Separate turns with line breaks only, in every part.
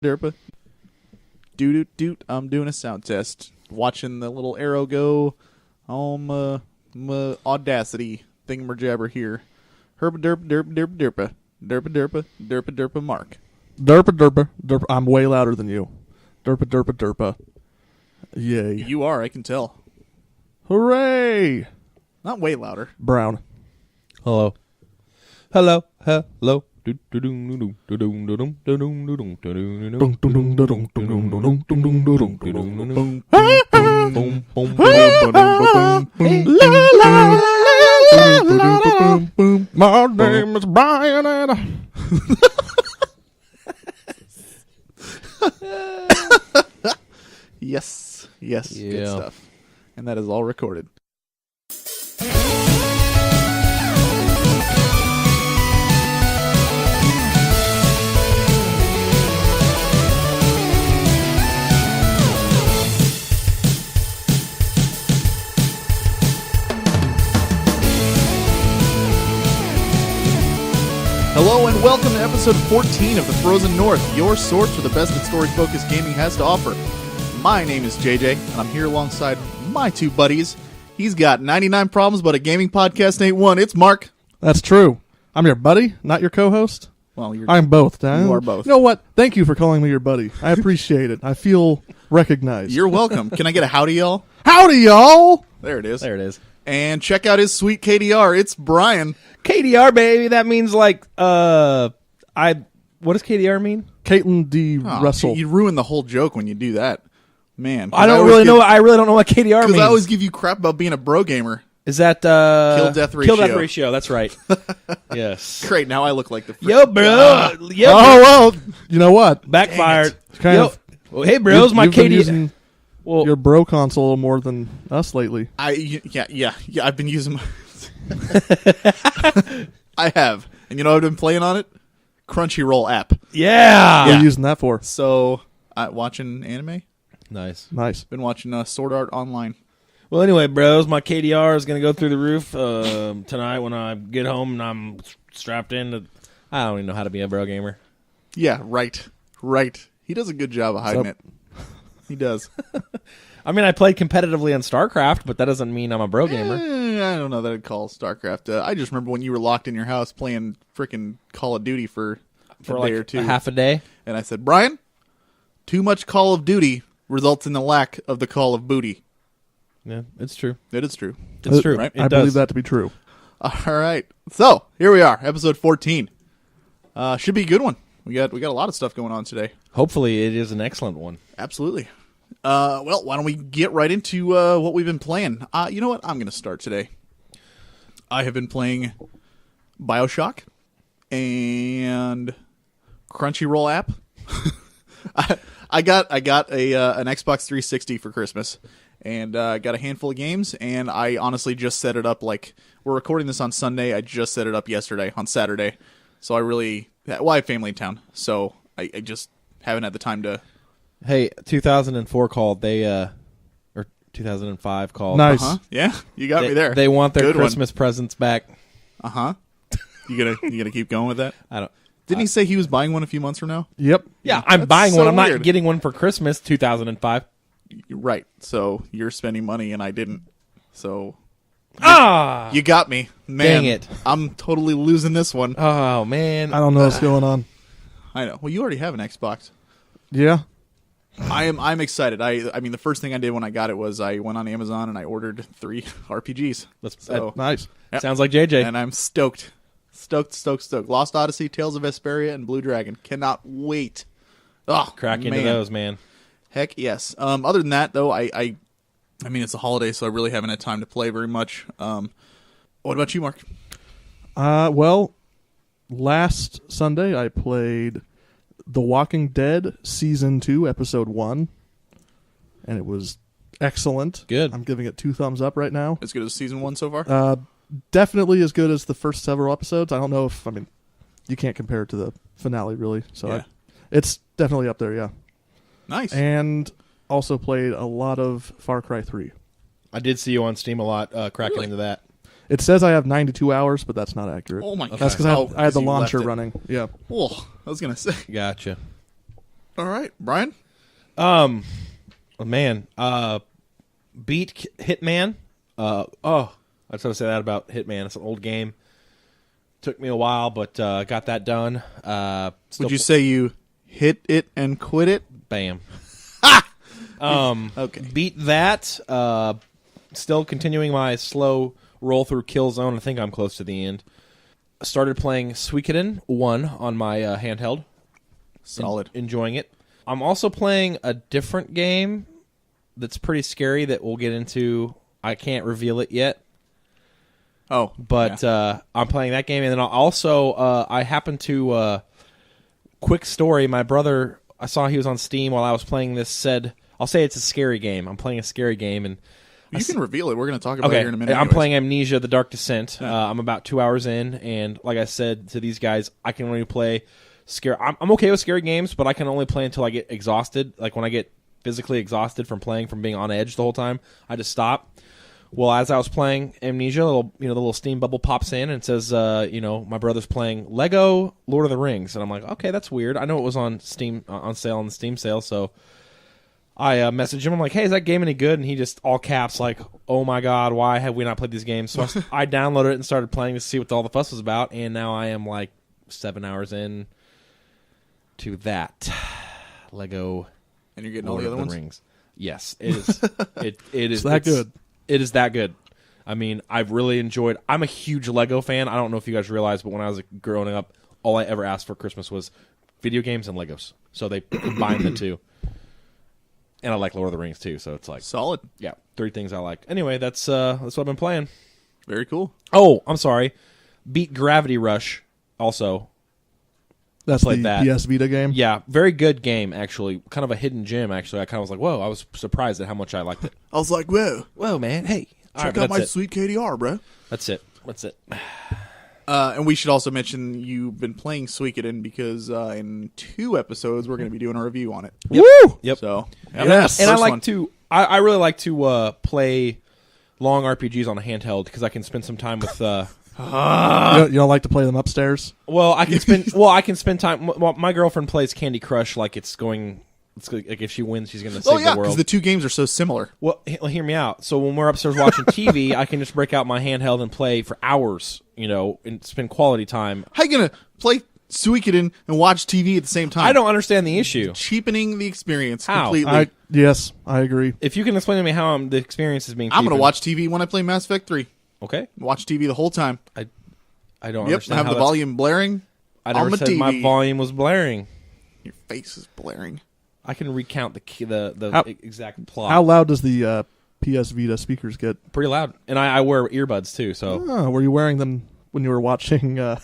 derpa. Doot doot. I'm doing a sound test. Watching the little arrow go on my Audacity thingamajabber here. Herpa derpa derpa derpa derpa. Derpa derpa derpa derpa Mark.
Derpa derpa derpa. I'm way louder than you. Derpa derpa derpa. Yay.
You are, I can tell.
Hooray!
Not way louder.
Brown.
Hello. Hello. Hello.
My name is Brian and
Yes. Yes. Good
Yeah.
stuff. And that is all recorded. Hello and welcome to episode 14 of The Frozen North, your source for the best that story-focused gaming has to offer. My name is JJ, and I'm here alongside my two buddies. He's got 99 problems, but a gaming podcast ain't one. It's Mark.
That's true. I'm your buddy, not your co-host.
Well,
I'm both. Dan.
You are both.
You know what? Thank you for calling me your buddy. I appreciate it. I feel recognized.
You're welcome. Can I get a howdy, y'all?
Howdy, y'all!
There it is.
There it is.
And check out his sweet KDR. It's Brian.
KDR, baby. That means like, what does KDR mean?
Caitlin D.
Oh,
Russell.
You ruin the whole joke when you do that. Man.
I really don't know what KDR means.
Because I always give you crap about being a bro gamer.
Is that
Kill-death ratio.
Kill-death ratio, that's right. Yes.
Great, now I look like the
Yo, bro. Yo,
Oh, well, you know what?
backfired.
Kind
Yo.
of.
Well, hey, bros, my
You've been
KDR.
using
Well,
your bro console more than us lately.
Yeah, I've been using my... I have. And you know what I've been playing on it? Crunchyroll app.
yeah.
What are you using that for?
So, watching anime.
Nice.
Nice.
Been watching Sword Art Online.
Well, anyway, bros, my KDR is going to go through the roof tonight when I get home and I'm strapped in. I don't even know how to be a bro gamer.
Yeah, right. He does a good job of hiding it. He does.
I mean, I played competitively on StarCraft, but that doesn't mean I'm a bro gamer.
I don't know that I'd call StarCraft. I just remember when you were locked in your house playing freaking Call of Duty for a
like
day or two.
a half a day.
And I said, Brian, too much Call of Duty results in the lack of the Call of Booty.
Yeah, it's true.
It is true.
It's true.
Right?
I believe that to be true.
All right. So, here we are, episode 14. Should be a good one. We got a lot of stuff going on today.
Hopefully, it is an excellent one.
Absolutely. Well, why don't we get right into what we've been playing? You know what? I'm going to start today. I have been playing Bioshock and Crunchyroll app. I got an Xbox 360 for Christmas, and I got a handful of games, and I honestly just set it up like we're recording this on Sunday. I just set it up yesterday on Saturday, so I have family in town, so I just haven't had the time to.
Hey, 2004 called. Or 2005 called.
Nice.
Yeah, you got me there.
They want their
Good
Christmas presents back.
You gonna keep going with that?
I don't.
Didn't he say he was buying one a few months from now?
Yep.
Yeah, I'm
That's
buying
so
one. I'm
weird.
not getting one for Christmas 2005.
You're right. So you're spending money and I didn't. So
Ah!
you got me, man.
Dang it.
I'm totally losing this one.
Oh, man.
I don't know what's going on.
I know. Well, you already have an Xbox.
Yeah.
I'm excited. I mean, the first thing I did when I got it was I went on Amazon and I ordered 3 RPGs.
Nice.
Yep.
Sounds like JJ.
And I'm stoked. Stoked. Lost Odyssey, Tales of Vesperia, and Blue Dragon. Cannot wait. Oh,
Crack
man.
into those, man.
Heck yes. Other than that, though, I mean, it's a holiday, so I really haven't had time to play very much. What about you, Mark?
Well, last Sunday I played The Walking Dead Season 2, Episode 1, and it was excellent.
Good.
I'm giving it 2 thumbs up right now.
As good as season 1 so far?
Definitely as good as the first several episodes. I don't know if, you can't compare it to the finale, really. So
Yeah.
it's definitely up there, yeah.
Nice.
And also played a lot of Far Cry 3.
I did see you on Steam a lot, cracking
Really?
into that.
It says I have 92 hours, but that's not accurate.
Oh my god.
That's because I had the launcher running. Yeah.
Oh, I was going to say.
Gotcha.
All right, Brian.
Oh, man. Beat Hitman. I was going to say that about Hitman. It's an old game. Took me a while, but got that done.
Would you say you hit it and quit it?
Bam.
Okay.
Beat that. Still continuing my slow roll through Killzone. I think I'm close to the end. Started playing Suikoden 1 on my handheld.
Solid.
Enjoying it. I'm also playing a different game that's pretty scary that we'll get into. I can't reveal it yet.
Oh,
But
yeah.
I'm playing that game. And then also, I happen to... quick story. My brother, I saw he was on Steam while I was playing this, said... I'll say it's a scary game. I'm playing a scary game. And
You can reveal it. We're going to talk about it
okay,
here in a minute.
I'm
anyways.
playing Amnesia: The Dark Descent. I'm about 2 hours in, and like I said to these guys, I can only play scary. I'm okay with scary games, but I can only play until I get exhausted. Like when I get physically exhausted from playing, from being on edge the whole time, I just stop. Well, as I was playing Amnesia, the little Steam bubble pops in and says, my brother's playing Lego Lord of the Rings, and I'm like, okay, that's weird. I know it was on Steam on sale on the Steam sale, so. I messaged him. I'm like, hey, is that game any good? And he just, all caps, like, oh my God, why have we not played these games? So I downloaded it and started playing to see what all the fuss was about. And now I am like 7 hours in to that. Lego
And you're getting
Lord
all the
of
other ones?
Rings. Yes, it is. it is
that good.
It is that good. I mean, I've really enjoyed. I'm a huge Lego fan. I don't know if you guys realize, but when I was growing up, all I ever asked for Christmas was video games and Legos. So they combined the two. And I like Lord of the Rings too, so it's like
Solid.
yeah, 3 things I like. Anyway, that's what I've been playing.
Very cool.
Oh, I'm sorry. Beat Gravity Rush also.
That's
Played
the
that.
PS Vita game.
Yeah, very good game actually. Kind of a hidden gem actually. I kind of was like, whoa, I was surprised at how much I liked it.
I was like, whoa,
Whoa, man, hey. All
check
right,
out
but
my sweet KDR, bro.
That's it. That's it.
And we should also mention you've been playing Suikoden because in 2 episodes we're going to be doing a review on it.
Woo!
Yep.
So,
Yes.
And I
first
like
one.
to I really like to play long RPGs on a handheld because I can spend some time with
You don't like to play them upstairs?
I can spend time. Well, my girlfriend plays Candy Crush like it's like if she wins, she's going to save
Oh yeah,
the
because
world.
the 2 games are so similar.
Well, hear me out. So when we're upstairs watching TV, I can just break out my handheld and play for hours, and spend quality time.
How you going to play Suikoden and watch TV at the same time?
I don't understand the issue.
Cheapening the experience
How?
completely.
Yes, I agree.
If you can explain to me how the experience is being
I'm going to
cheapened.
watch TV when I play Mass Effect 3.
Okay.
Watch TV the whole time.
I don't
Yep,
understand
have
how
the
that's-
volume blaring
I
on
never
the
said
TV.
my volume was blaring.
Your face is blaring.
I can recount the
How-
exact plot.
How loud does the PS Vita speakers get?
Pretty loud. And I wear earbuds too, so
Oh, were you wearing them when you were watching?
back,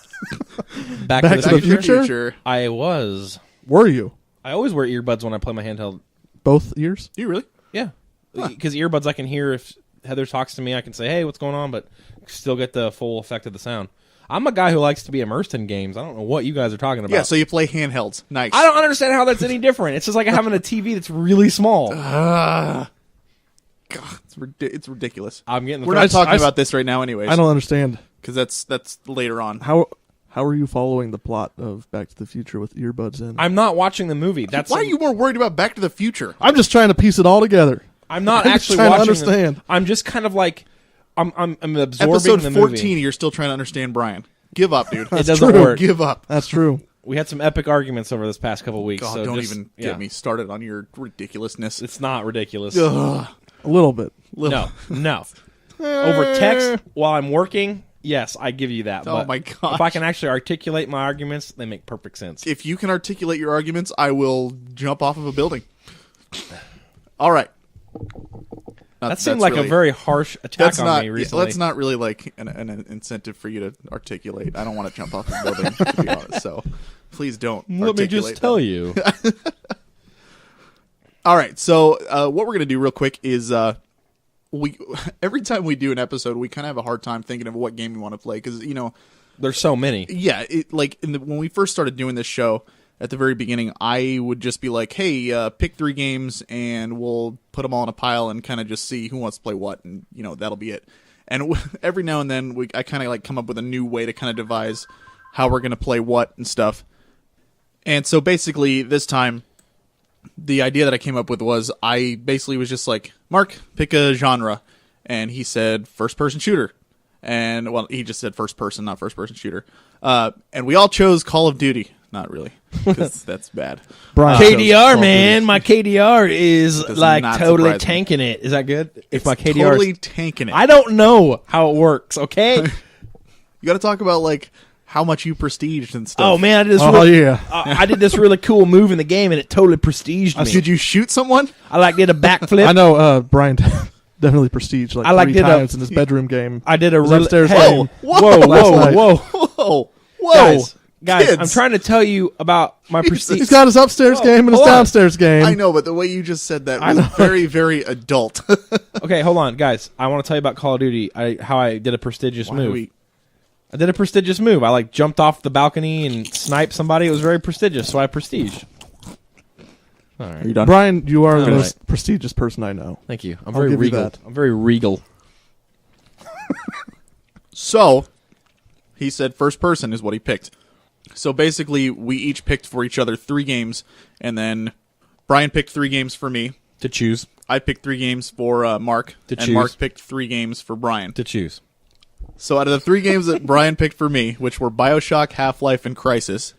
Back
to
to
the
the Future?
I was.
Were you
I always wear earbuds when I play my handheld.
both ears?
Do you really?
Yeah. Because earbuds I can hear if Heather talks to me, I can say, hey, what's going on? But still get the full effect of the sound. I'm a guy who likes to be immersed in games. I don't know what you guys are talking about.
Yeah, so you play handhelds. Nice.
I don't understand how that's any different. It's just like having a TV that's really small.
God, it's ridiculous.
I'm getting the
We're not talking about this right now anyways.
I don't understand.
Because that's later on.
How are you following the plot of Back to the Future with earbuds in?
I'm not watching the movie. That's
Why are you more worried about Back to the Future?
I'm just trying to piece it all together.
I'm not
I'm just
actually
trying to
watching them.
understand.
I'm just kind of like I'm absorbing
Episode
the
14,
movie.
you're still trying to understand Brian. Give up, dude.
It doesn't
true.
work.
Give up.
That's true.
We had some epic arguments over this past couple weeks.
God,
so
don't
just-
even
yeah.
get me started on your ridiculousness.
It's not ridiculous.
Ugh.
A little bit.
No. Over text while I'm working, yes, I give you that.
Oh
but
my gosh.
if I can actually articulate my arguments, they make perfect sense.
If you can articulate your arguments, I will jump off of a building. All right.
That seemed like a very harsh attack
That's
on
not.
me recently.
That's not really like an incentive for you to articulate. I don't want to jump off a building, to be honest. So please don't.
Let me just tell you.
All right. So what we're gonna do real quick is we every time we do an episode, we kind of have a hard time thinking of what game we want to play because
There's so many.
yeah, when we first started doing this show at the very beginning, I would just be like, hey, pick 3 games and we'll put them all in a pile and kind of just see who wants to play what, and that'll be it. And every now and then I kind of like come up with a new way to kind of devise how we're going to play what and stuff. And so basically this time the idea that I came up with was I basically was just like, Mark, pick a genre. And he said first-person shooter. And, well, he just said first-person, not first-person shooter. And we all chose Call of Duty. Not really, because that's bad.
Brian chose Call
KDR,
of
man.
Duty.
My KDR is
Does
like
not
totally
surprise me.
tanking it. Is that good? If
It's
my KDR
totally
is,
tanking it.
I don't know how it works, okay?
You got to talk about, like, how much you prestiged and stuff.
Oh, man.
Oh, yeah.
I did this really cool move in the game, and it totally prestiged me.
Did you shoot someone?
I did a backflip.
I know Brian definitely prestige like
I
3
did
times in his bedroom game.
I did a
His
really
upstairs
hey,
game.
Whoa,
last
whoa,
night.
whoa,
Whoa.
guys!
Kids.
I'm trying to tell you about my prestige.
He's got his upstairs
Whoa,
game and his
hold on.
downstairs game.
I know, but the way you just said that
I
was
know.
very, very adult.
Okay, hold on, guys. I want to tell you about Call of Duty. How I did a prestigious move. I did a prestigious move. I jumped off the balcony and sniped somebody. It was very prestigious, so I prestige. All right.
Are you done?
Brian, you are the
All
most prestigious person I know.
Thank you. I'm
I'll
very
give you
regal.
that.
I'm very regal.
So, he said first person is what he picked. So basically, we each picked for each other 3 games, and then Brian picked 3 games for me.
To choose.
I picked 3 games for Mark,
To
and
choose.
Mark picked 3 games for Brian.
To choose.
So out of the 3 games that Brian picked for me, which were Bioshock, Half-Life, and Crysis,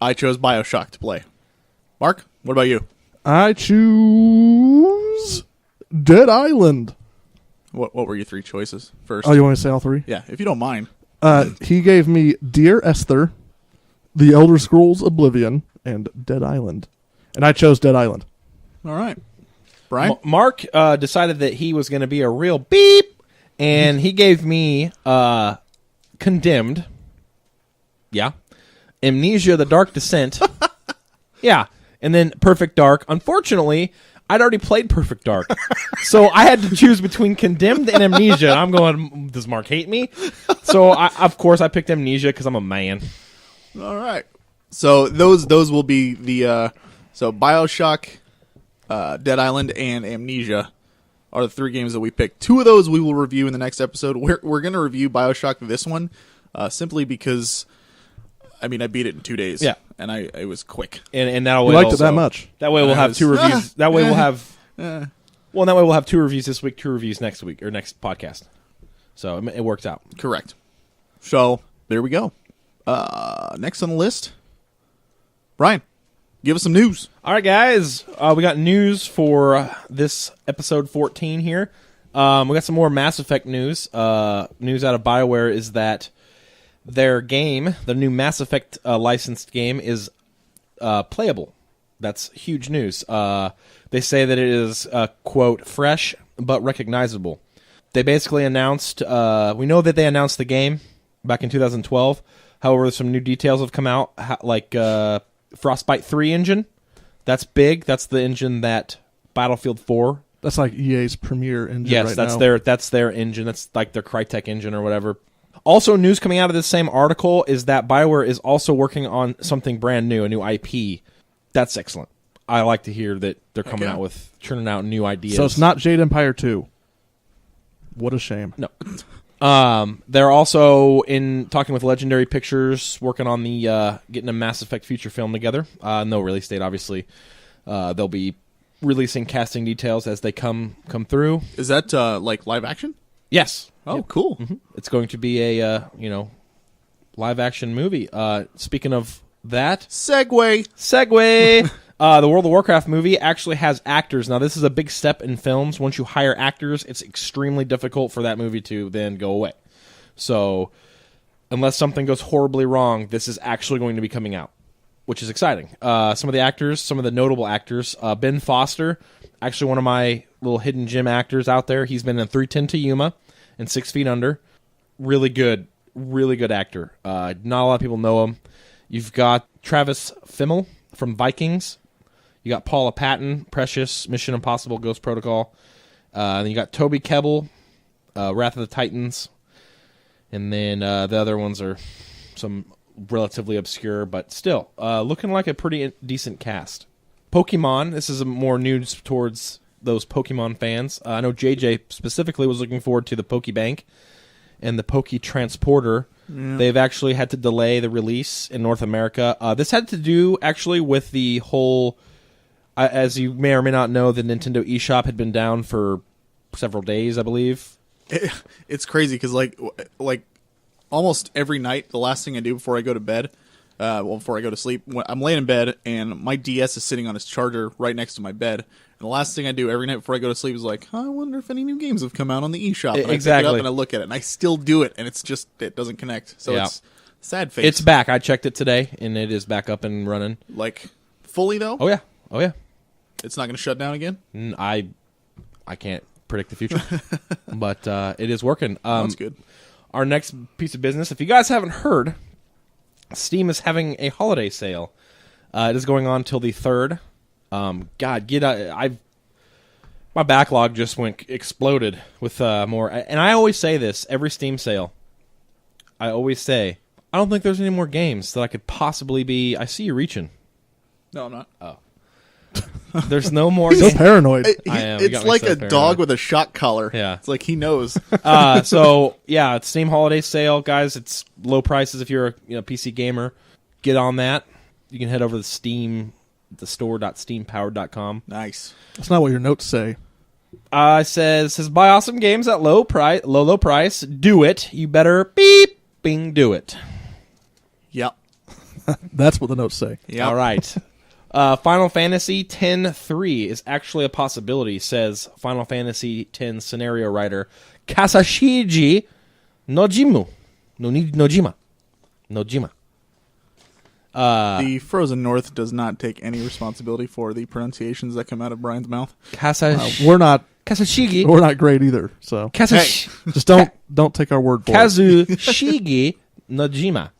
I chose Bioshock to play. Mark, what about you?
I choose Dead Island.
What were your 3 choices first?
Oh, you want me to say all 3?
Yeah, if you don't mind.
He gave me Dear Esther, The Elder Scrolls Oblivion, and Dead Island. And I chose Dead Island.
All right. Brian?
Mark decided that he was going to be a real beep, and he gave me Condemned. Yeah. Amnesia: The Dark Descent. Yeah. And then Perfect Dark. Unfortunately, I'd already played Perfect Dark. So I had to choose between Condemned and Amnesia. And I'm going, does Mark hate me? So, of course, I picked Amnesia because I'm a man.
All right. So those will be the so Bioshock, Dead Island, and Amnesia are the 3 games that we picked. 2 of those we will review in the next episode. We're going to review Bioshock this one simply because I beat it in 2 days.
Yeah.
And it was quick.
And that'll
You liked it that much.
That way we'll have 2 reviews. That way we'll have that way we'll have 2 reviews this week, 2 reviews next week or next podcast. So it works out.
Correct. So there we go. Next on the list, Brian, give us some news.
All right, guys. We got news for this episode 14 here. We got some more Mass Effect news. News out of BioWare is that their game, the new Mass Effect licensed game, is playable. That's huge news. They say that it is, quote, fresh but recognizable. They basically announced, we know that they announced the game back in 2012. However, some new details have come out, like Frostbite 3 engine. That's big. That's the engine that Battlefield 4.
That's like EA's premier engine
Yes,
right
that's
now.
that's their engine. That's like their Crytek engine or whatever. Also, news coming out of this same article is that BioWare is also working on something brand new, a new IP. That's excellent. I like to hear that they're coming out with churning out new ideas.
So it's not Jade Empire 2. What a shame.
No. They're also in talking with Legendary Pictures, working on the getting a Mass Effect feature film together. No release date, obviously. They'll be releasing casting details as they come through.
Is that like live action?
Yes.
Oh, cool.
Mm-hmm. It's going to be a live action movie. Speaking of that,
Segue.
The World of Warcraft movie actually has actors. Now, this is a big step in films. Once you hire actors, it's extremely difficult for that movie to then go away. So, unless something goes horribly wrong, this is actually going to be coming out, which is exciting. Some of the actors, some of the notable actors, Ben Foster, actually one of my little hidden gem actors out there. He's been in 310 to Yuma and 6 Feet Under. Really good actor. Not a lot of people know him. You've got Travis Fimmel from Vikings. You got Paula Patton, Precious, Mission Impossible, Ghost Protocol. Then you got Toby Kebbell, Wrath of the Titans. And then the other ones are some relatively obscure, but still looking like a pretty decent cast. Pokemon, this is more news towards those Pokemon fans. I know JJ specifically was looking forward to the Pokebank and the Poke Transporter. Yeah. They've actually had to delay the release in North America. This had to do actually with the whole As you may or may not know, the Nintendo eShop had been down for several days, I believe.
It's crazy because like almost every night, the last thing I do before I go to bed, before I go to sleep, I'm laying in bed and my DS is sitting on its charger right next to my bed. And the last thing I do every night before I go to sleep is like, I wonder if any new games have come out on the eShop. And
Exactly.
I pick it up and I look at it, and I still do it, and it's just it doesn't connect. So
Yeah.
it's sad face.
It's back. I checked it today, and it is back up and running.
like fully though.
Oh yeah.
It's not going to shut down again.
I can't predict the future, but it is working.
That's good.
Our next piece of business, if you guys haven't heard, Steam is having a holiday sale. It is going on till the 3rd. My backlog just exploded with more. And I always say this every Steam sale. I always say, I don't think there's any more games that I could possibly be. I see you reaching.
No, I'm not.
There's no more.
So
games.
paranoid.
I am. You
It's
got me
like
so
a
paranoid.
dog with a shock collar.
Yeah.
It's like he knows.
So yeah, it's Steam holiday sale, guys. It's low prices if you're a PC gamer. Get on that. You can head over to the store.steampowered.com.
Nice.
That's not what your notes say.
It says buy awesome games at low price. Do it. You better do it.
Yep.
That's what the notes say.
Yep.
All right. Final Fantasy X-3 is actually a possibility, says Final Fantasy X scenario writer Kasashiji Nojima.
The Frozen North does not take any responsibility for the pronunciations that come out of Brian's mouth.
We're not
Kasashigi.
great either. So
Kazushigi
just don't take our word for it.
Nojima.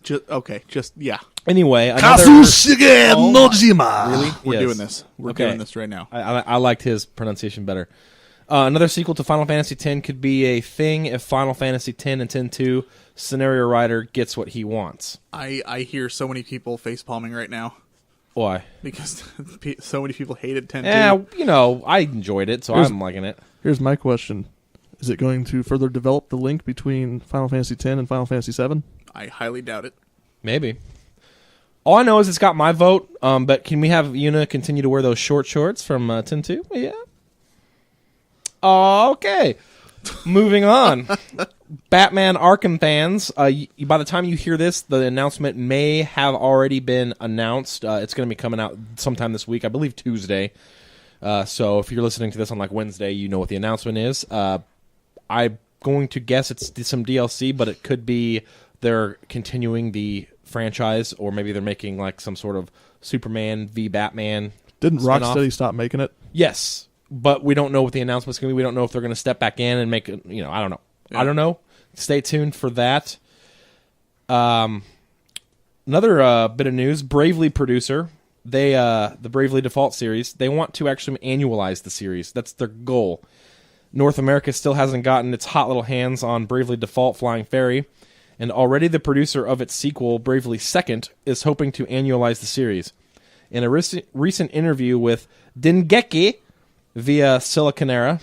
Yeah.
Anyway, another.
Kazushige Nojima.
Really? We're
Yes.
doing this. We're
Okay.
doing this right now.
I liked his pronunciation better. Another sequel to Final Fantasy X could be a thing if Final Fantasy X and X-2 scenario writer gets what he wants.
I hear so many people facepalming right now
Why?
because so many people hated 10
Yeah, I enjoyed it, so I'm liking it.
Here's my question: is it going to further develop the link between Final Fantasy X and Final Fantasy VII?
I highly doubt it.
Maybe. All I know is it's got my vote, but can we have Yuna continue to wear those short shorts from 10-2? Yeah. Okay. Moving on. Batman Arkham fans, by the time you hear this, the announcement may have already been announced. It's going to be coming out sometime this week, I believe Tuesday. So if you're listening to this on like Wednesday, you know what the announcement is. I'm going to guess it's some DLC, but it could be they're continuing the franchise, or maybe they're making like some sort of Superman v Batman.
Didn't
spin-off.
Rocksteady stop making it?
Yes, but we don't know what the announcement's going to be. We don't know if they're going to step back in and make it. I don't know.
Yeah.
I don't know. Stay tuned for that. Another bit of news: Bravely producer, the Bravely Default series, they want to actually annualize the series. That's their goal. North America still hasn't gotten its hot little hands on Bravely Default Flying Fairy, and already the producer of its sequel, Bravely Second, is hoping to annualize the series. In a recent interview with Dengeki via Siliconera,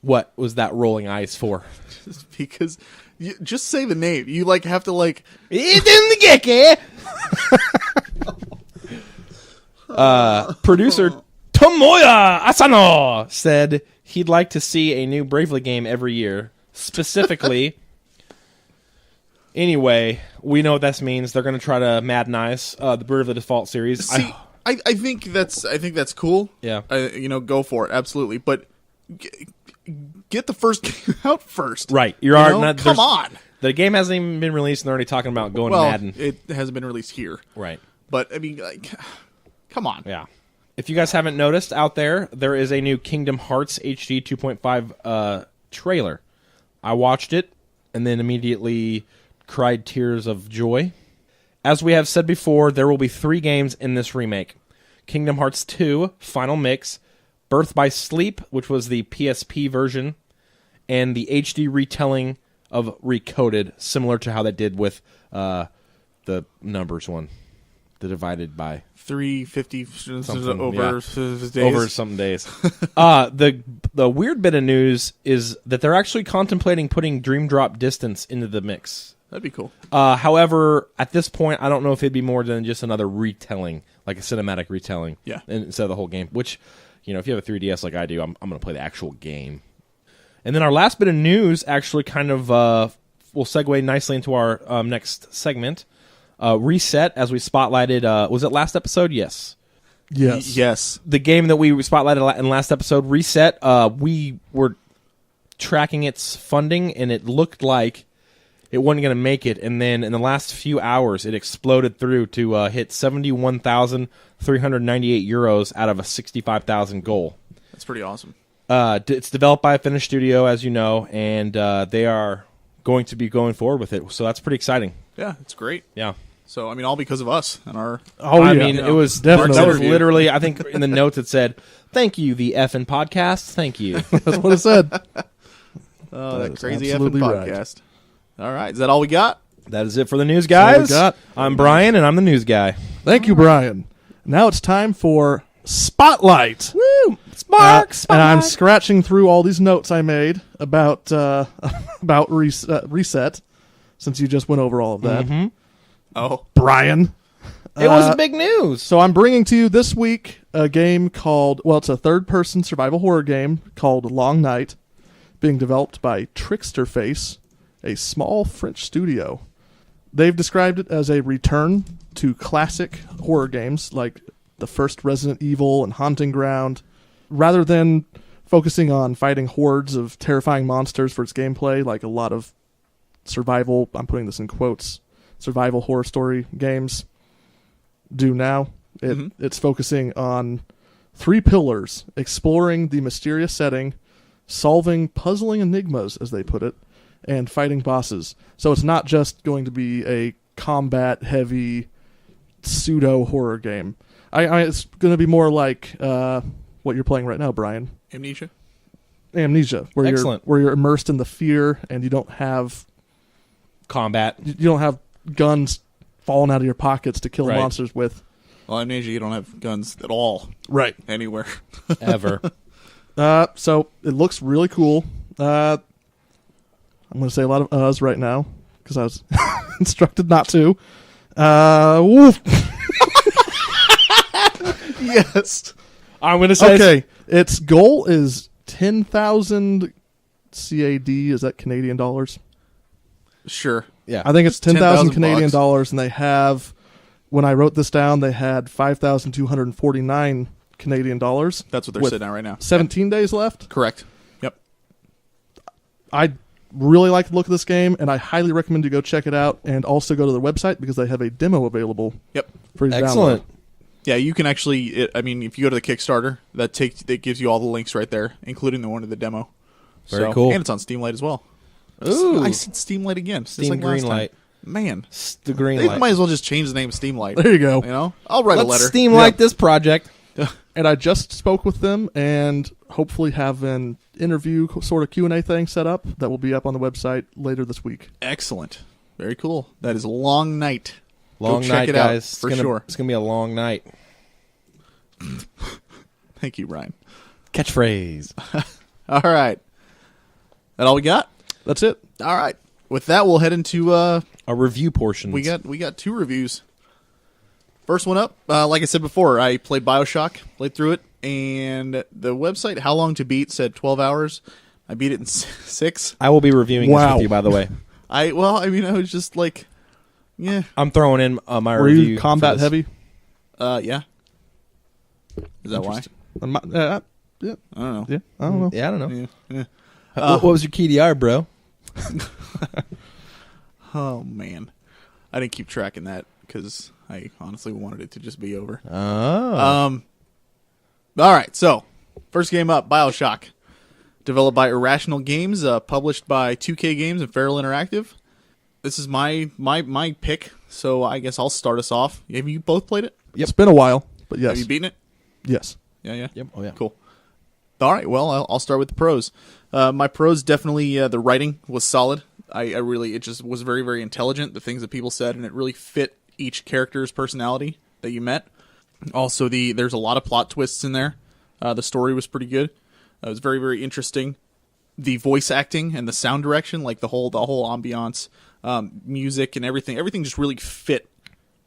what was that rolling eyes for?
Just because you just say the name. You have to
Dengeki! Producer Tomoya Asano said he'd like to see a new Bravely game every year. Specifically, anyway, we know what that means. They're going to try to Madnize the Bravely Default series.
See, I think that's cool.
Yeah.
Go for it, absolutely. But get the first game out first.
Right.
Come on.
The game hasn't even been released, and they're already talking about going
Well,
Madden.
it hasn't been released here.
Right.
But I mean, come on.
Yeah. If you guys haven't noticed out there is a new Kingdom Hearts HD 2.5 trailer. I watched it and then immediately cried tears of joy. As we have said before, there will be 3 games in this remake. Kingdom Hearts 2 Final Mix, Birth by Sleep, which was the PSP version, and the HD retelling of Recoded, similar to how they did with the numbers one, the divided by
350
Something,
over days.
over some days. The weird bit of news is that they're actually contemplating putting Dream Drop Distance into the mix.
That'd be cool.
However, at this point, I don't know if it'd be more than just another retelling. like a cinematic retelling.
Yeah.
Instead of the whole game, which, if you have a 3DS like I do, I'm going to play the actual game. And then our last bit of news actually kind of will segue nicely into our next segment. Reset, as we spotlighted, was it last episode? Yes.
Yes.
The game that we spotlighted in last episode, Reset, we were tracking its funding, and it looked like it wasn't going to make it. And then in the last few hours, it exploded through to hit 71,398 euros out of a 65,000 goal.
That's pretty awesome.
It's developed by a Finnish studio, as you know, and they are going to be going forward with it. So that's pretty exciting.
Yeah, it's great.
Yeah.
So, I mean, all because of us and our...
I mean, it was
definitely.
That was literally, I think in the notes it said, "Thank you, the effing podcast. Thank you."
That's what it said.
Oh, that
is
crazy effing
absolutely right.
podcast. All right. Is that all we got?
That is it for the news,
all we
guys.
got.
I'm Brian, and I'm the news guy.
Thank you, Brian. Now it's time for Spotlight.
Woo! Sparks!
And I'm scratching through all these notes I made about Reset, since you just went over all of that.
Mm-hmm.
Oh.
Brian.
It was big news.
So I'm bringing to you this week a game called, it's a third-person survival horror game called Long Night, being developed by Trickster Face, a small French studio. They've described it as a return to classic horror games like the first Resident Evil and Haunting Ground. Rather than focusing on fighting hordes of terrifying monsters for its gameplay, like a lot of survival, I'm putting this in quotes, survival horror story games do now. It's focusing on 3 pillars: exploring the mysterious setting, solving puzzling enigmas, as they put it, and fighting bosses. So it's not just going to be a combat-heavy pseudo-horror game. It's going to be more like what you're playing right now, Brian.
Amnesia,
where
Excellent.
you're immersed in the fear and you don't have
Combat.
you don't have guns falling out of your pockets to kill
Right.
monsters with.
Well, Amnesia, you don't have guns at all.
Right.
Anywhere.
Ever.
So it looks really cool. I'm going to say a lot of uhs right now because I was instructed not to. Woof.
Yes.
I'm going to say...
Okay, its goal is 10,000 CAD. Is that Canadian dollars?
Sure.
Yeah.
I think it's 10,000
$10,000
Canadian dollars, and they have, when I wrote this down, they had 5,249 Canadian dollars.
That's what they're
with
sitting at right now.
17 days left.
Correct. Yep.
I really like the look of this game, and I highly recommend you go check it out, and also go to their website because they have a demo available
Yep.
for you to
Excellent.
download.
Yeah, you can actually. If you go to the Kickstarter, that gives you all the links right there, including the one to the demo.
Very cool.
And it's on Steamlight as well.
Ooh.
I said Steamlight again. Just
Steam
like last time.
Greenlight.
Man,
The green
they
light.
might as well just change the name of Steamlight.
There you go.
You know, I'll write a
Let's
letter.
steam like this project.
And I just spoke with them, and hopefully have an interview sort of Q&A thing set up that will be up on the website later this week.
Excellent. Very cool. That is Long Night.
Long
Go
night,
check it
guys.
out for
it's gonna,
sure.
It's going to be a long night.
Thank you, Ryan.
Catchphrase.
All right. That all we got?
That's it.
All right. With that, we'll head into
A review portion.
we got 2 reviews. First one up, like I said before, I played Bioshock, played through it, and the website How Long to Beat said 12 hours. I beat it in 6.
I will be reviewing this
Wow.
with you, by the way.
I was just like, yeah,
I'm throwing in my
Were
review.
you combat
for this.
heavy?
yeah. Is that why?
Yeah,
I don't know.
yeah. I don't know.
Yeah, I don't know.
Yeah, yeah.
What was your KDR, bro?
Oh man, I didn't keep track in that because I honestly wanted it to just be over.
Oh.
All right, so first game up, Bioshock, developed by Irrational Games, published by 2K Games and Feral Interactive. This is my pick, so I guess I'll start us off. Have you both played it?
It's been a while, but yes.
Have you beaten it?
Yes.
Yeah.
Yep. Oh, yeah.
Cool. All right, well, I'll start with the pros. My pros, definitely the writing was solid. It just was very, very intelligent, the things that people said, and it really fit each character's personality that you met. Also, there's a lot of plot twists in there. The story was pretty good. It was very, very interesting. The voice acting and the sound direction, like the whole ambiance, music and everything just really fit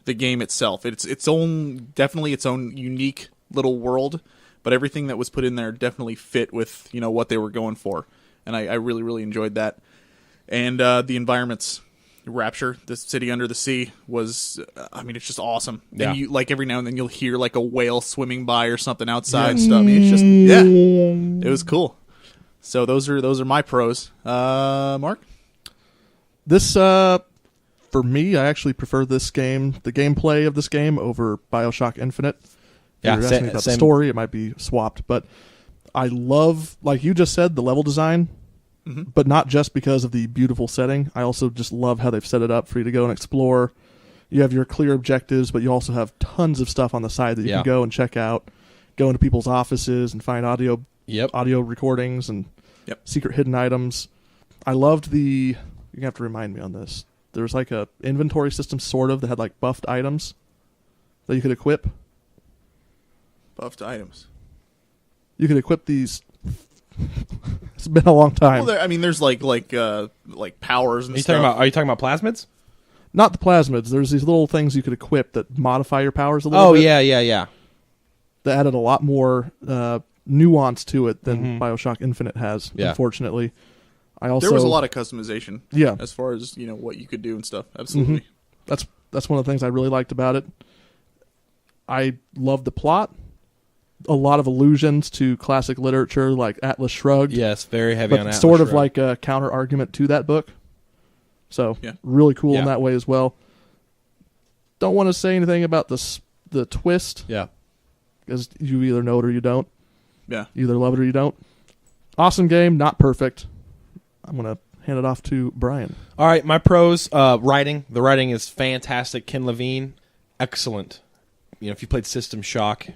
the game itself. It's definitely its own unique little world, but everything that was put in there definitely fit with, what they were going for. And I really, really enjoyed that. And the environments, Rapture, the city under the sea, was, it's just awesome.
Yeah.
And you, like, every now and then you'll hear like a whale swimming by or something outside and stuff. It's just, it was cool. So those are my pros. Mark?
This, for me, I actually prefer this game, the gameplay of this game, over Bioshock Infinite. If
Yeah,
you're asking me about the story, it might be swapped. But I love, like you just said, the level design, but not just because of the beautiful setting. I also just love how they've set it up for you to go and explore. You have your clear objectives, but you also have tons of stuff on the side that you can go and check out, go into people's offices and find audio recordings and secret hidden items. I loved you're going to have to remind me on this. There was like a inventory system sort of that had like buffed items that you could equip.
Buffed items.
You could equip these. It's been a long time.
Well, there's like powers and
Are you
stuff.
talking about plasmids?
Not the plasmids. There's these little things you could equip that modify your powers a little bit.
Oh, yeah.
That added a lot more nuance to it than Bioshock Infinite has, unfortunately. There
was a lot of customization.
Yeah.
As far as, what you could do and stuff. Absolutely.
That's one of the things I really liked about it. I love the plot. A lot of allusions to classic literature like Atlas Shrugged.
Yes, very heavy on
but
Atlas
sort of
Shrugged.
like a counter argument to that book. So really cool in that way as well. Don't want to say anything about the twist.
Yeah.
Because you either know it or you don't.
Yeah.
You either love it or you don't. Awesome game, not perfect. I'm going to hand it off to Brian.
All right, my pros, writing. The writing is fantastic. Ken Levine, excellent. If you played System Shock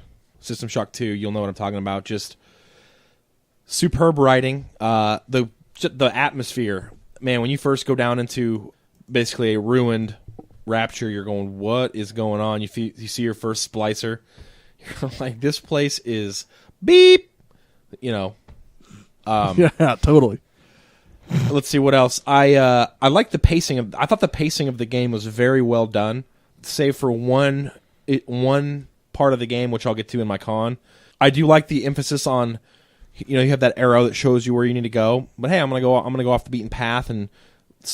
2, you'll know what I'm talking about. Just superb writing. The atmosphere, man, when you first go down into basically a ruined Rapture, you're going, what is going on? You see your first splicer. You're like, this place is beep.
Yeah, totally.
Let's see what else. I like the pacing I thought the pacing of the game was very well done, save for one part of the game, which I'll get to in my con. I do like the emphasis on, you have that arrow that shows you where you need to go. But hey, I'm gonna go off the beaten path, and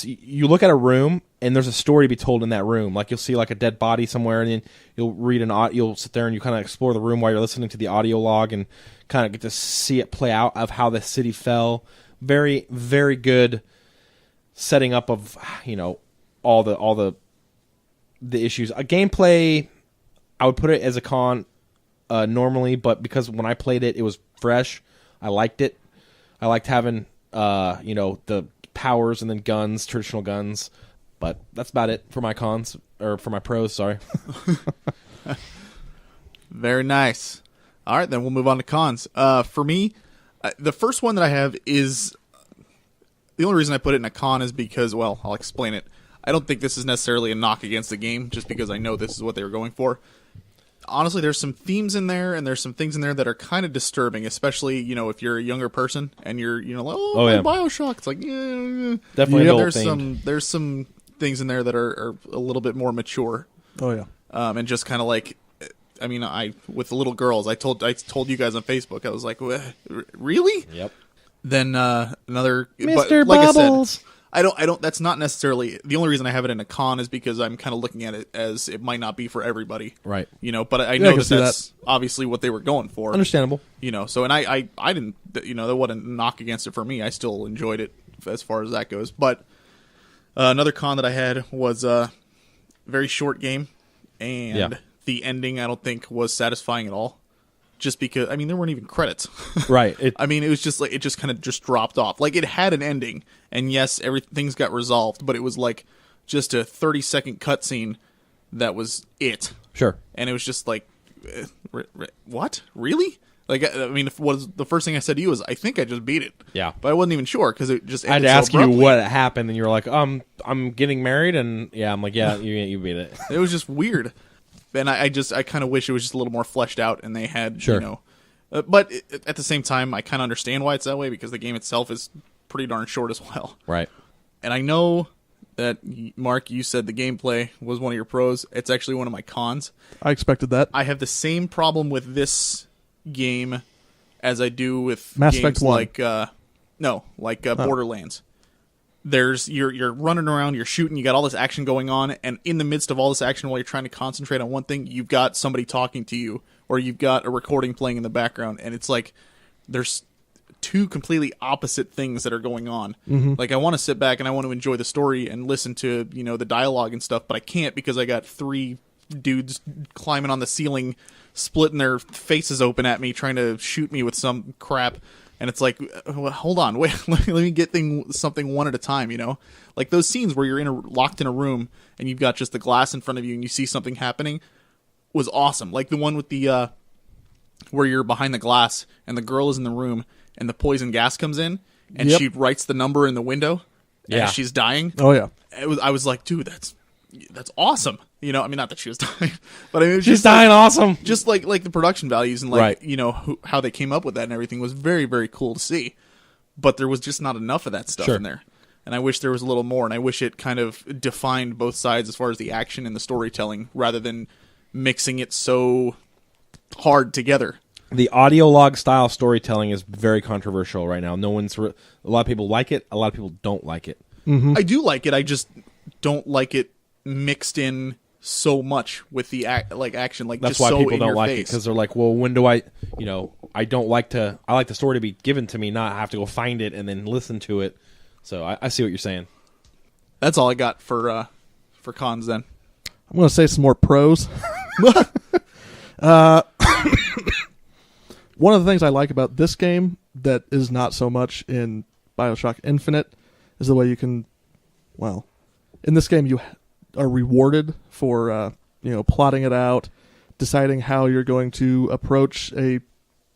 you look at a room, and there's a story to be told in that room. Like you'll see like a dead body somewhere, and then you'll read you'll sit there and you kind of explore the room while you're listening to the audio log, and kind of get to see it play out of how the city fell. Very, very good setting up of all the issues. A gameplay, I would put it as a con normally, but because when I played it, it was fresh. I liked it. I liked having the powers and then guns, traditional guns. But that's about it for my cons, or for my pros. Sorry.
Very nice. All right, then we'll move on to cons. For me, the first one that I have is, the only reason I put it in a con is because, well, I'll explain it. I don't think this is necessarily a knock against the game, just because I know this is what they were going for. Honestly, there's some themes in there, and there's some things in there that are kind of disturbing, especially, if you're a younger person, and you're, like, Bioshock. It's like,
Definitely
there's some things in there that are a little bit more mature.
Oh, yeah.
And just kind of like, with the little girls, I told you guys on Facebook, I was like, really?
Yep.
Then another
Mr.
But like
Bubbles.
I don't. That's not necessarily the only reason I have it in a con is because I'm kind of looking at it as it might not be for everybody,
right?
But I know
can see
that's obviously what they were going for.
Understandable.
So and I didn't. There wasn't a knock against it for me. I still enjoyed it as far as that goes. But another con that I had was a very short game, and the ending I don't think was satisfying at all. Just because, there weren't even credits.
Right.
It was just like, it just kind of just dropped off. Like, it had an ending, and yes, everything's got resolved, but it was like just a 30-second cutscene that was it.
Sure.
And it was just like, what? Really? Like, the first thing I said to you was, I think I just beat it.
Yeah.
But I wasn't even sure, because it just
I had
ended
to ask
so
you
abruptly.
what happened, and you were like, I'm getting married, and I'm like, yeah, you beat it.
It was just weird. And I kind of wish it was just a little more fleshed out, and they had, but at the same time, I kind of understand why it's that way, because the game itself is pretty darn short as well.
Right.
And I know that, Mark, you said the gameplay was one of your pros. It's actually one of my cons.
I expected that.
I have the same problem with this game as I do with
Mass
games
Effect 1.
like Borderlands. You're running around, you're shooting, you got all this action going on, and in the midst of all this action, while you're trying to concentrate on one thing, you've got somebody talking to you, or you've got a recording playing in the background, and it's like there's two completely opposite things that are going on.
Mm-hmm.
Like, I want to sit back and I want to enjoy the story and listen to, the dialogue and stuff, but I can't because I got 3 dudes climbing on the ceiling, splitting their faces open at me, trying to shoot me with some crap. And it's like, hold on, wait, let me get something one at a time, Like those scenes where you're locked in a room and you've got just the glass in front of you and you see something happening was awesome. Like the one with the where you're behind the glass and the girl is in the room and the poison gas comes in and
Yep.
she writes the number in the window as she's dying.
Oh yeah.
I was like, dude, that's awesome. I mean, not that she was dying, but I mean, it was
She's
just
dying awesome.
just like the production values and
Right.
how they came up with that and everything was very, very cool to see. But there was just not enough of that stuff
Sure.
in there. And I wish there was a little more, and I wish it kind of defined both sides as far as the action and the storytelling rather than mixing it so hard together.
The audio log style storytelling is very controversial right now. A lot of people like it. A lot of people don't like it.
I do like it. I just don't like it mixed in so much with the action. Like,
That's
just
why
so
people
in
don't
your
like
face.
it, because they're like, well, when do I like the story to be given to me, not have to go find it and then listen to it. So I see what you're saying.
That's all I got for cons then.
I'm going to say some more pros. One of the things I like about this game that is not so much in Bioshock Infinite is the way you can, in this game you are rewarded for plotting it out, deciding how you're going to approach an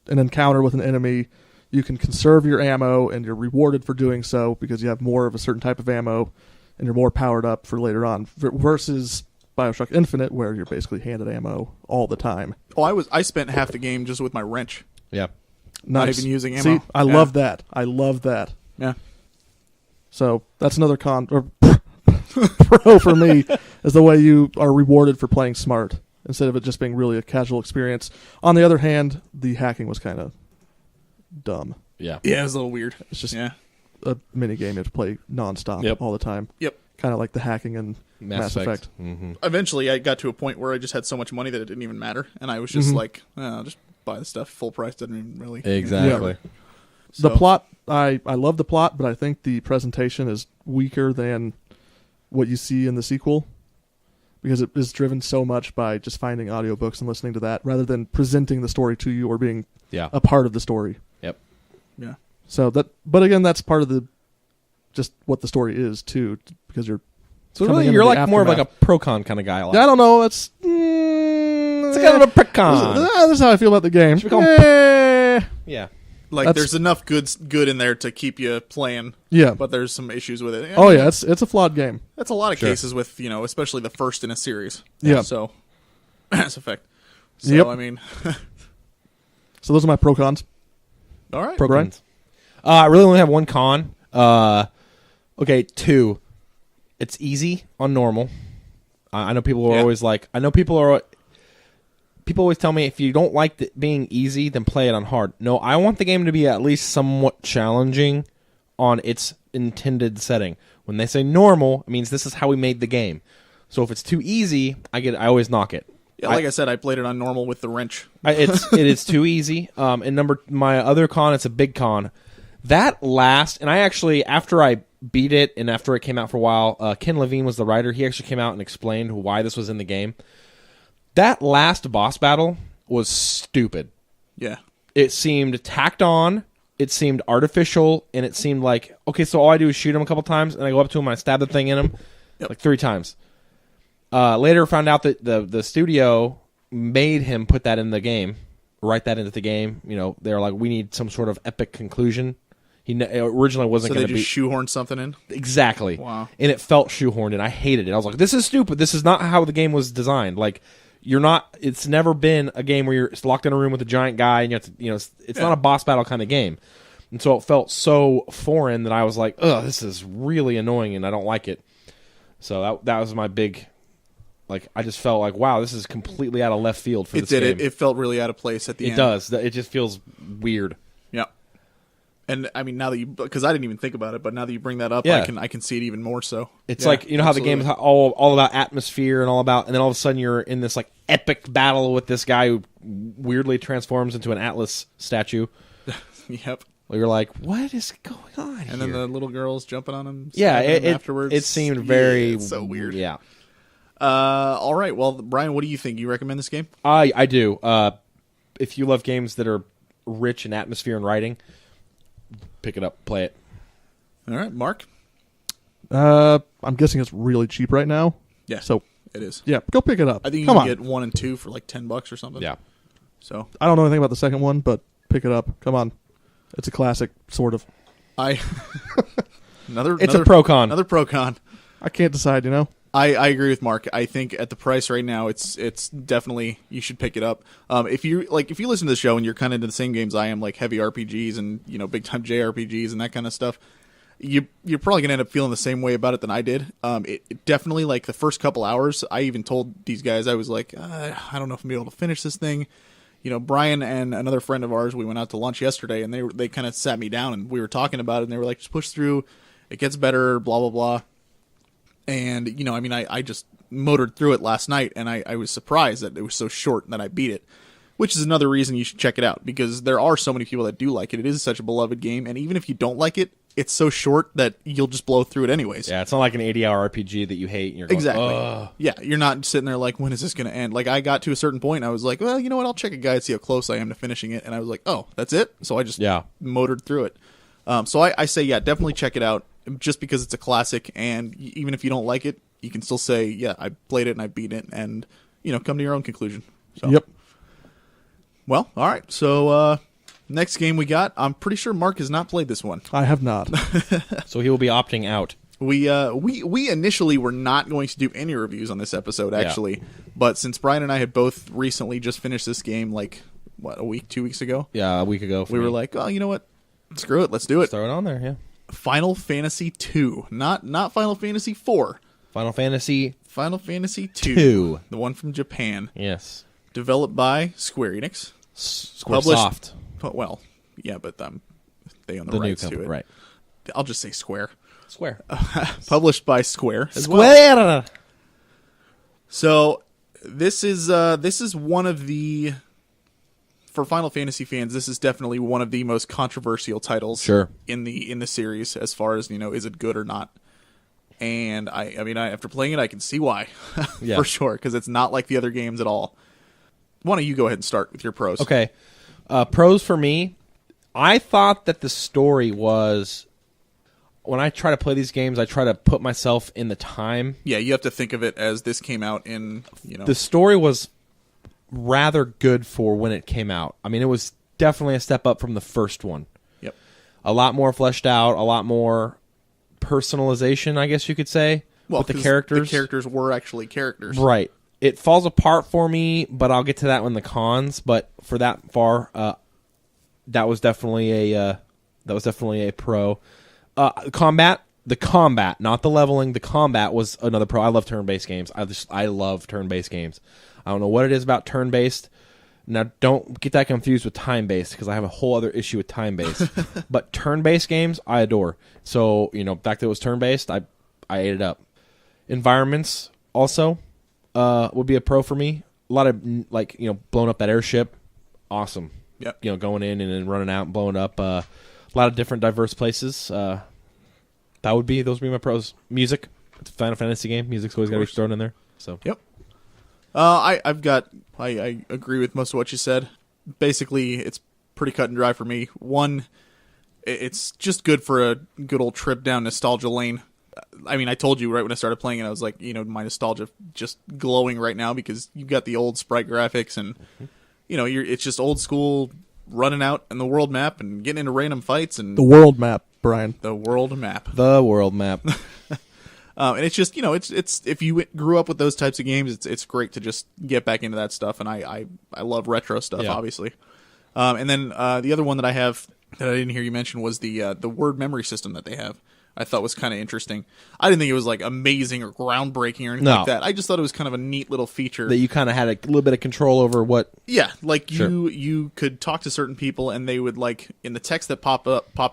encounter with an enemy. You can conserve your ammo, and you're rewarded for doing so because you have more of a certain type of ammo, and you're more powered up for later on. Versus Bioshock Infinite, where you're basically handed ammo all the time.
Oh, I spent half the game just with my wrench.
Yeah.
Not
Nice.
even using ammo.
See, I
Yeah.
love that. I love that.
Yeah.
So that's another con or pro for me is the way you are rewarded for playing smart instead of it just being really a casual experience. On the other hand, the hacking was kind of dumb.
Yeah.
Yeah, it was a little weird.
It's just
Yeah.
a mini game you have to play nonstop
Yep.
all the time.
Yep.
Kind of like the hacking in Mass Effect.
Mm-hmm.
Eventually, I got to a point where I just had so much money that it didn't even matter, and I was just like, I'll just buy the stuff full price. Doesn't even really
Exactly.
So,
The plot, I love the plot, but I think the presentation is weaker than what you see in the sequel because it is driven so much by just finding audiobooks and listening to that rather than presenting the story to you or being a part of the story.
Yep.
Yeah.
So but again, that's part of just what the story is too, because you're.
So
coming
really,
into
you're
the
like more of like a
aftermath.
pro-con kind of guy.
I don't know. It's
kind of a pro-con.
This is how I feel about the game.
Should we call 'em Yeah.
Like,
That's-
there's enough good in there to keep you playing.
Yeah.
But there's some issues with it.
Oh yeah, it's a flawed game.
That's a lot of
Sure.
cases with, especially the first in a series.
Yeah.
So, Mass Effect. So,
Yep.
I mean,
So those are my pro cons.
all right.
Pro-cons. I really only have one con. Okay, 2. It's easy on normal. I know people are
Yeah.
always like. People always tell me if you don't like it being easy, then play it on hard. No, I want the game to be at least somewhat challenging on its intended setting. When they say normal, it means this is how we made the game. So if it's too easy, I always knock it.
Yeah, like I said, I played it on normal with the wrench.
It is too easy. And my other con, it's a big con. That last, and I actually, after I beat it and after it came out for a while, Ken Levine was the writer. He actually came out and explained why this was in the game. That last boss battle was stupid.
Yeah.
It seemed tacked on. It seemed artificial, and it seemed like, okay, so all I do is shoot him a couple times, and I go up to him and I stab the thing in him like 3 times. Later found out that the studio made him put that in the game, write that into the game. They were like, we need some sort of epic conclusion. He originally wasn't
So
going
they
to be
just shoehorned something in?
exactly.
Wow.
And it felt shoehorned, and I hated it. I was like, this is stupid. This is not how the game was designed. Like, it's never been a game where you're locked in a room with a giant guy and you have to, it's not a boss battle kind of game. And so it felt so foreign that I was like, ugh, this is really annoying and I don't like it. So that was my big. Like, I just felt like, wow, this is completely out of left field for this game.
It felt really out of place at the end.
It does. It just feels weird.
Yeah. And I mean, now that because I didn't even think about it, but now that you bring that up,
Yeah.
I can see it even more so.
It's
Yeah,
like, you know how
absolutely.
the game is all about atmosphere and and then all of a sudden you're in this like epic battle with this guy who weirdly transforms into an Atlas statue.
Yep.
Where you're like, what is going on here?
And then the little girl's jumping on him.
yeah,
slapping him
it
afterwards.
it seemed very
it's so weird.
Yeah,
All right. Well, Brian, what do you think? You recommend this game?
I do. If you love games that are rich in atmosphere and writing, pick it up, play it.
All right, Mark.
I'm guessing it's really cheap right now.
Yeah.
So
it is.
yeah, go pick it up.
I think you
Come
can
on.
get 1 and 2 for like $10 or something.
Yeah.
So
I don't know anything about the second one, but pick it up. Come on. It's a classic, sort of.
I
It's a pro con.
Another pro con.
I can't decide, you know?
I agree with Mark. I think at the price right now, it's definitely you should pick it up. If you listen to the show and you're kind of into the same games I am, like heavy RPGs and big time JRPGs and that kind of stuff, you're probably gonna end up feeling the same way about it than I did. It definitely, like the first couple hours, I even told these guys, I was like, I don't know if I'm gonna be able to finish this thing. Brian and another friend of ours, we went out to lunch yesterday, and they kind of sat me down and we were talking about it, and they were like, just push through, it gets better, blah blah blah. And, I just motored through it last night, and I was surprised that it was so short that I beat it, which is another reason you should check it out, because there are so many people that do like it. It is such a beloved game, and even if you don't like it, it's so short that you'll just blow through it anyways.
Yeah, it's not like an 80-hour RPG that you hate and you're going,
Exactly.
ugh.
Yeah, you're not sitting there like, when is this going to end? Like, I got to a certain point, and I was like, well, you know what, I'll check a guide, see how close I am to finishing it, and I was like, oh, that's it? So I just motored through it. So I say, yeah, definitely check it out, just because it's a classic, and even if you don't like it, you can still say, yeah, I played it and I beat it, and, come to your own conclusion. So.
Yep.
Well, all right. So, next game we got, I'm pretty sure Mark has not played this one.
I have not.
So he will be opting out.
We initially were not going to do any reviews on this episode, actually. But since Brian and I had both recently just finished this game, like, a week, 2 weeks ago?
Yeah, a week ago.
We were like, oh, you know what? Screw it. Let's do it.
Throw it on there, yeah.
Final Fantasy 2. Not Final Fantasy 4.
Final Fantasy
2. The one from Japan.
Yes.
Developed by Square Enix.
Squaresoft.
Well, yeah, but they own the
The new
rights to
company,
it.
right.
I'll just say Square.
Square.
Published by Square as well. So this is one of the, for Final Fantasy fans, this is definitely one of the most controversial titles in the series, as far as, is it good or not. And I after playing it, I can see why. For sure, because it's not like the other games at all. Why don't you go ahead and start with your pros?
Okay. Pros for me, I thought that the story was, when I try to play these games, I try to put myself in the time.
Yeah, you have to think of it as this came out in,
The story was rather good for when it came out. I mean, it was definitely a step up from the first one.
Yep.
A lot more fleshed out, a lot more personalization, I guess you could say, with the characters.
The characters were actually characters.
Right. It falls apart for me, but I'll get to that in the cons. But for that far, that was definitely a pro. The combat, not the leveling. The combat was another pro. I love turn-based games. I love turn-based games. I don't know what it is about turn-based. Now, don't get that confused with time-based, because I have a whole other issue with time-based. But turn-based games, I adore. So, the fact that it was turn-based, I ate it up. Environments also would be a pro for me. A lot of, blowing up that airship. Awesome.
Yep.
Going in and then running out and blowing up a lot of different diverse places. Those would be my pros. Music. It's a Final Fantasy game. Music's always got to be thrown in there. So. Yep.
I agree with most of what you said. Basically, it's pretty cut and dry for me. One, it's just good for a good old trip down nostalgia lane. I mean, I told you right when I started playing it, I was like, my nostalgia just glowing right now, because you've got the old sprite graphics, and it's just old school running out in the world map and getting into random fights, and
The world map, Brian.
the world map.
The world map.
And it's just, it's if you grew up with those types of games, it's great to just get back into that stuff. And I love retro stuff, obviously. And then the other one that I have that I didn't hear you mention was the word memory system that they have. I thought was kind of interesting. I didn't think it was like amazing or groundbreaking or anything
No.
like that. I just thought it was kind of a neat little feature.
That you kind of had a little bit of control over what.
Yeah, like
Sure.
you could talk to certain people, and they would like in the text that popped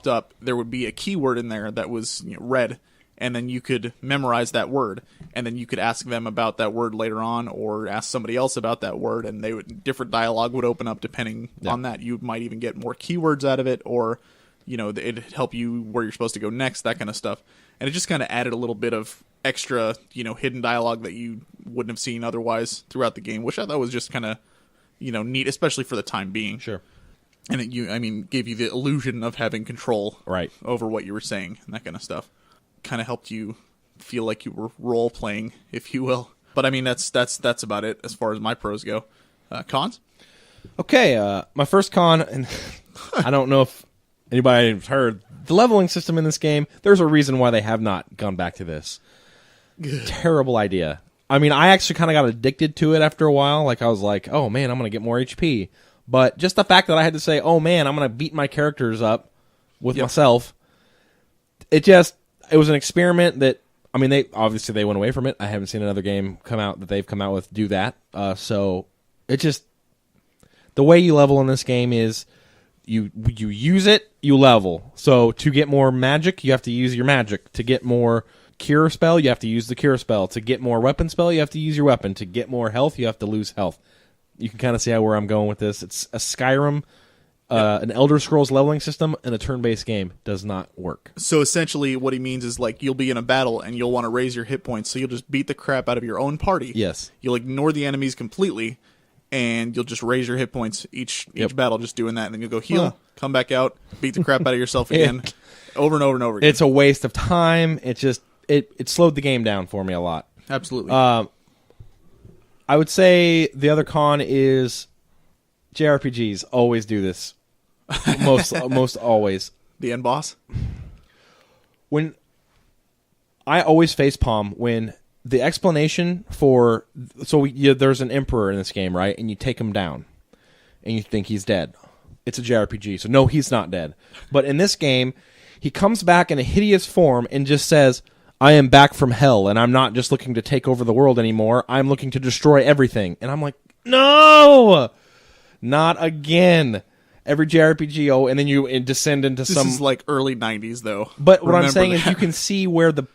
up, there would be a keyword in there that was red, and then you could memorize that word, and then you could ask them about that word later on, or ask somebody else about that word, and different dialogue would open up depending on that. You might even get more keywords out of it, or it'd help you where you're supposed to go next, that kind of stuff. And it just kind of added a little bit of extra, hidden dialogue that you wouldn't have seen otherwise throughout the game, which I thought was just kind of, neat, especially for the time being.
Sure.
And it gave you the illusion of having control
Right.
over what you were saying and that kind of stuff. Kind of helped you feel like you were role playing, if you will. But I mean, that's about it as far as my pros go. Cons?
Okay, my first con, and I don't know if anybody's heard, the leveling system in this game, there's a reason why they have not gone back to this. Terrible idea. I mean, I actually kind of got addicted to it after a while. Like, I was like, oh man, I'm going to get more HP. But just the fact that I had to say, oh man, I'm going to beat my characters up with myself, it was an experiment that, I mean, they went away from it. I haven't seen another game come out that they've come out with do that. So it just, the way you level in this game is you use it, you level. So to get more magic, you have to use your magic. To get more cure spell, you have to use the cure spell. To get more weapon spell, you have to use your weapon. To get more health, you have to lose health. You can kind of see where I'm going with this. It's a Skyrim, an Elder Scrolls leveling system, and a turn-based game. Does not work.
So essentially what he means is like you'll be in a battle and you'll want to raise your hit points, so you'll just beat the crap out of your own party.
Yes.
You'll ignore the enemies completely, and you'll just raise your hit points each battle just doing that, and then you'll go heal, come back out, beat the crap out of yourself again, over and over and over again.
It's a waste of time. It just it slowed the game down for me a lot.
Absolutely.
I would say the other con is JRPGs always do this. Most always.
The end boss?
When I always facepalm when the explanation for there's an emperor in this game, right? And you take him down and you think he's dead. It's a JRPG, so no, he's not dead. But in this game, he comes back in a hideous form and just says, I am back from hell, and I'm not just looking to take over the world anymore. I'm looking to destroy everything. And I'm like, no! Not again. Every JRPG, and then you descend into
This is like early 90s, though.
But what I'm
Remember
saying
that.
is you can see where the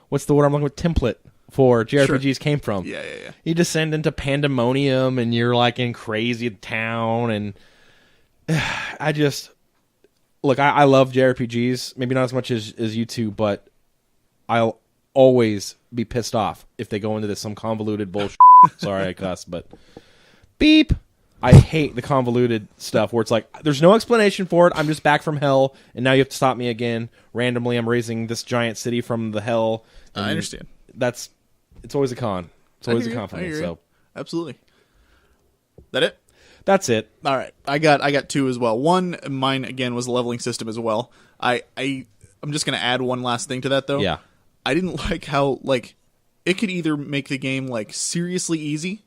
what's the word I'm looking for? Template for JRPGs came from.
Yeah.
You descend into pandemonium, and you're like in crazy town, and I just... Look, I love JRPGs, maybe not as much as you two, but I'll always be pissed off if they go into some convoluted bullshit. Sorry, I cuss, but beep. I hate the convoluted stuff where it's like, there's no explanation for it. I'm just back from hell, and now you have to stop me again. Randomly, I'm raising this giant city from the hell.
I understand.
It's always a con. It's always a con for me. So
absolutely. That it?
That's it.
All right, I got two as well. One, mine again was the leveling system as well. I'm just gonna add one last thing to that though.
Yeah.
I didn't like how it could either make the game seriously easy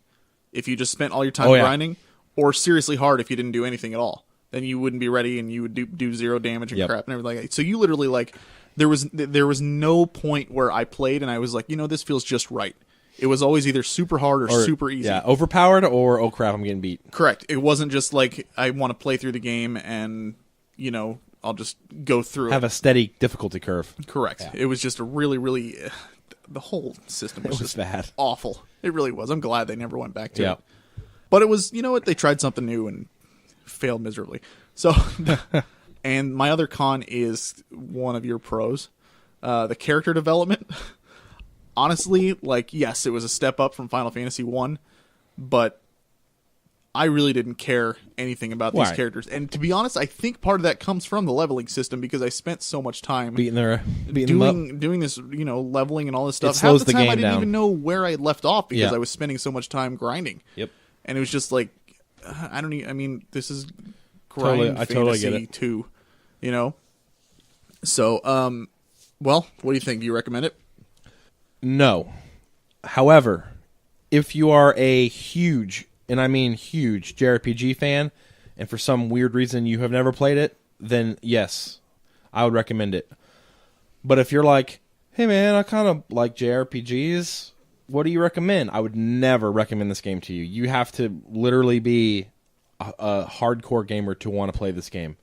if you just spent all your time grinding, or seriously hard if you didn't do anything at all. Then you wouldn't be ready and you would do zero damage and crap and everything like that. So you literally there was no point where I played and I was like, this feels just right. It was always either super hard or super easy.
Yeah, overpowered or, oh crap, I'm getting beat.
Correct. It wasn't just like, I want to play through the game and, I'll just go through
Have a steady difficulty curve.
Correct. Yeah. It was just a really, really... the whole system was just
bad.
Awful. It really was. I'm glad they never went back to
Yeah.
it. But it was, they tried something new and failed miserably. So, and my other con is one of your pros. The character development... Honestly, yes, it was a step up from Final Fantasy 1, but I really didn't care anything about these characters. And to be honest, I think part of that comes from the leveling system because I spent so much time
doing
this, leveling and all this stuff.
It slows
Half the time
game
I didn't
down.
even know where I had left off because I was spending so much time grinding.
Yep.
And it was just like, this is
I totally get
Fantasy
it.
2, So, well, what do you think? Do you recommend it?
No. However, if you are a huge, and I mean huge, JRPG fan, and for some weird reason you have never played it, then yes, I would recommend it. But if you're like, hey man, I kind of like JRPGs, what do you recommend? I would never recommend this game to you. You have to literally be a hardcore gamer to want to play this game.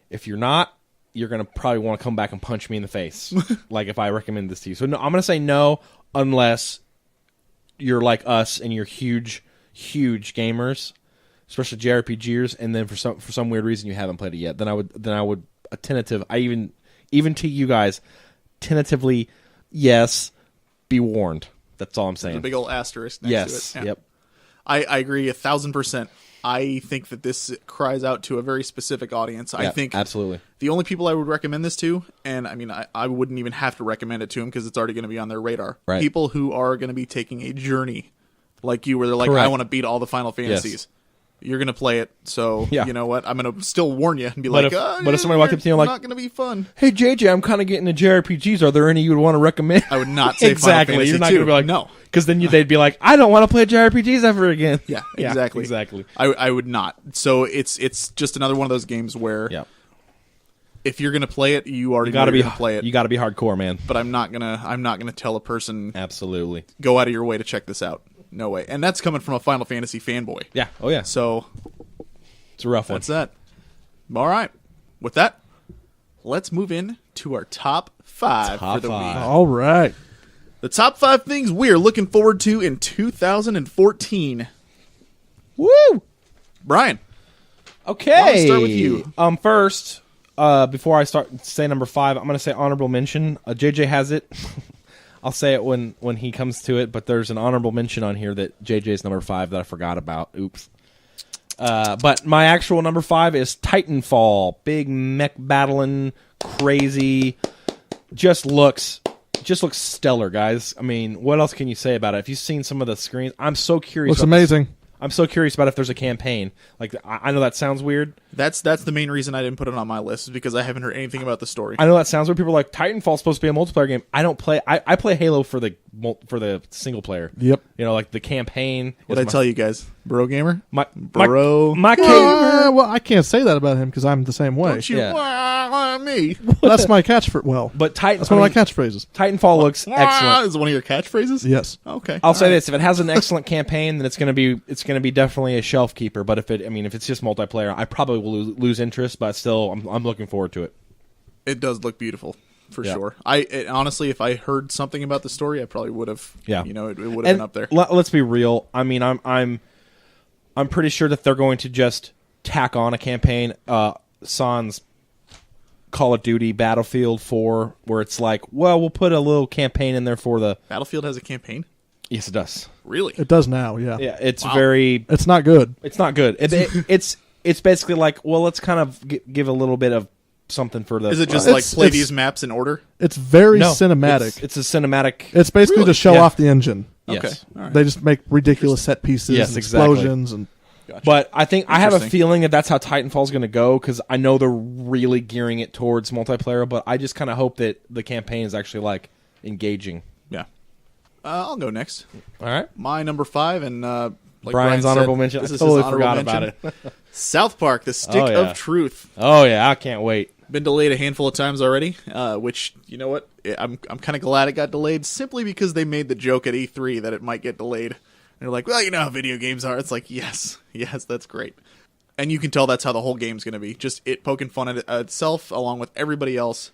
If you're not, you're going to probably want to come back and punch me in the face, like if I recommend this to you. So no, I'm going to say no unless you're like us and you're huge gamers, especially JRPGers, and then for some weird reason you haven't played it yet. Then I would a tentative. Even to you guys, tentatively, yes. Be warned. That's all I'm saying.
There's a big old asterisk next to it. Yeah.
Yep.
I agree 1,000%. I think that this cries out to a very specific audience. I think
absolutely
the only people I would recommend this to, and I mean, I wouldn't even have to recommend it to them because it's already going to be on their radar.
Right.
People who are going to be taking a journey like you, where they're like,
Correct.
I want to beat all the Final Fantasies.
Yes.
You're going to play it, so you know what? I'm going to still warn you and be
but
like,
if somebody walked up to you like,
not going to be fun.
Hey JJ, I'm kind of getting into JRPGs. Are there any you would want to recommend?
I would not say
exactly.
Final Fantasy
You're not
2.
going to be like
no,
because then they'd be like, I don't want to play JRPGs ever again.
Yeah, exactly.
Exactly.
I would not. So it's just another one of those games where if you're gonna play it, you already know you're gonna play it.
You got to be hardcore, man.
But I'm not gonna tell a person
Absolutely.
go out of your way to check this out. No way. And that's coming from a Final Fantasy fanboy.
Yeah. Oh yeah.
So
It's a rough one.
that's that. All right. With that, let's move in to our top 5
Top
for the
5.
week.
All right.
The top 5 things we're looking forward to in 2014.
Woo!
Brian.
Okay.
Why don't I start with you?
First, before I start say number 5, I'm going to say honorable mention. JJ has it. I'll say it when he comes to it, but there's an honorable mention on here that JJ's number 5 that I forgot about. Oops. But my actual number 5 is Titanfall. Big mech battling, crazy. Just looks stellar, guys. I mean, what else can you say about it? If you've seen some of the screens, I'm so curious.
Looks amazing.
I'm so curious about if there's a campaign. Like, I know that sounds weird.
That's the main reason I didn't put it on my list, is because I haven't heard anything about the story.
I know that sounds weird. People are like, Titanfall's supposed to be a multiplayer game. I don't play. I play Halo for the single player.
Yep.
You know, like the campaign.
What did I tell you guys? Bro gamer?
My
Bro.
my
Well, I can't say that about him because I'm the same way.
Don't you me?
That's my catchphrase. Well,
But
that's one of my catchphrases.
Titanfall looks excellent.
Is it one of your catchphrases?
Yes.
Okay.
I'll say this: if it has an excellent campaign, then it's going to be definitely a shelf keeper. But if it's just multiplayer, I probably will lose interest. But still, I'm looking forward to it.
It does look beautiful, for
Yeah.
sure. Honestly, if I heard something about the story, I probably would have.
Yeah.
You know, it would have been up there.
Let's be real. I mean, I'm pretty sure that they're going to just tack on a campaign. Sans Call of Duty Battlefield 4, where it's like, well, we'll put a little campaign in there for the.
Battlefield has a campaign?
Yes, it does.
Really?
It does now. Yeah.
Yeah, it's
Wow.
very.
It's not good.
It's not good. It's basically like, well, let's kind of give a little bit of something for the.
Is it just
It's-
like play
it's-
these maps in order?
It's very
No,
cinematic.
It's a cinematic.
It's basically
Really?
to show
Yeah.
off the engine.
Yes.
Okay. All right.
They just make ridiculous set pieces
Yes,
and
exactly.
explosions and
Gotcha.
But I think I have a
Interesting.
feeling that that's how Titanfall's going to go, because I know they're really gearing it towards multiplayer. But I just kind of hope that the campaign is actually like engaging.
Yeah. I'll go next.
All right.
My number 5, and like
Brian's
Brian
honorable
said,
mention.
This
I
is
totally
his honorable
forgot about
mention.
it.
South Park: The Stick
Oh, yeah.
of Truth.
Oh yeah, I can't wait.
Been delayed a handful of times already, which, you know what, I'm kind of glad it got delayed, simply because they made the joke at E3 that it might get delayed. And they're like, well, you know how video games are. It's like, yes, that's great. And you can tell that's how the whole game's going to be. Just it poking fun at itself along with everybody else.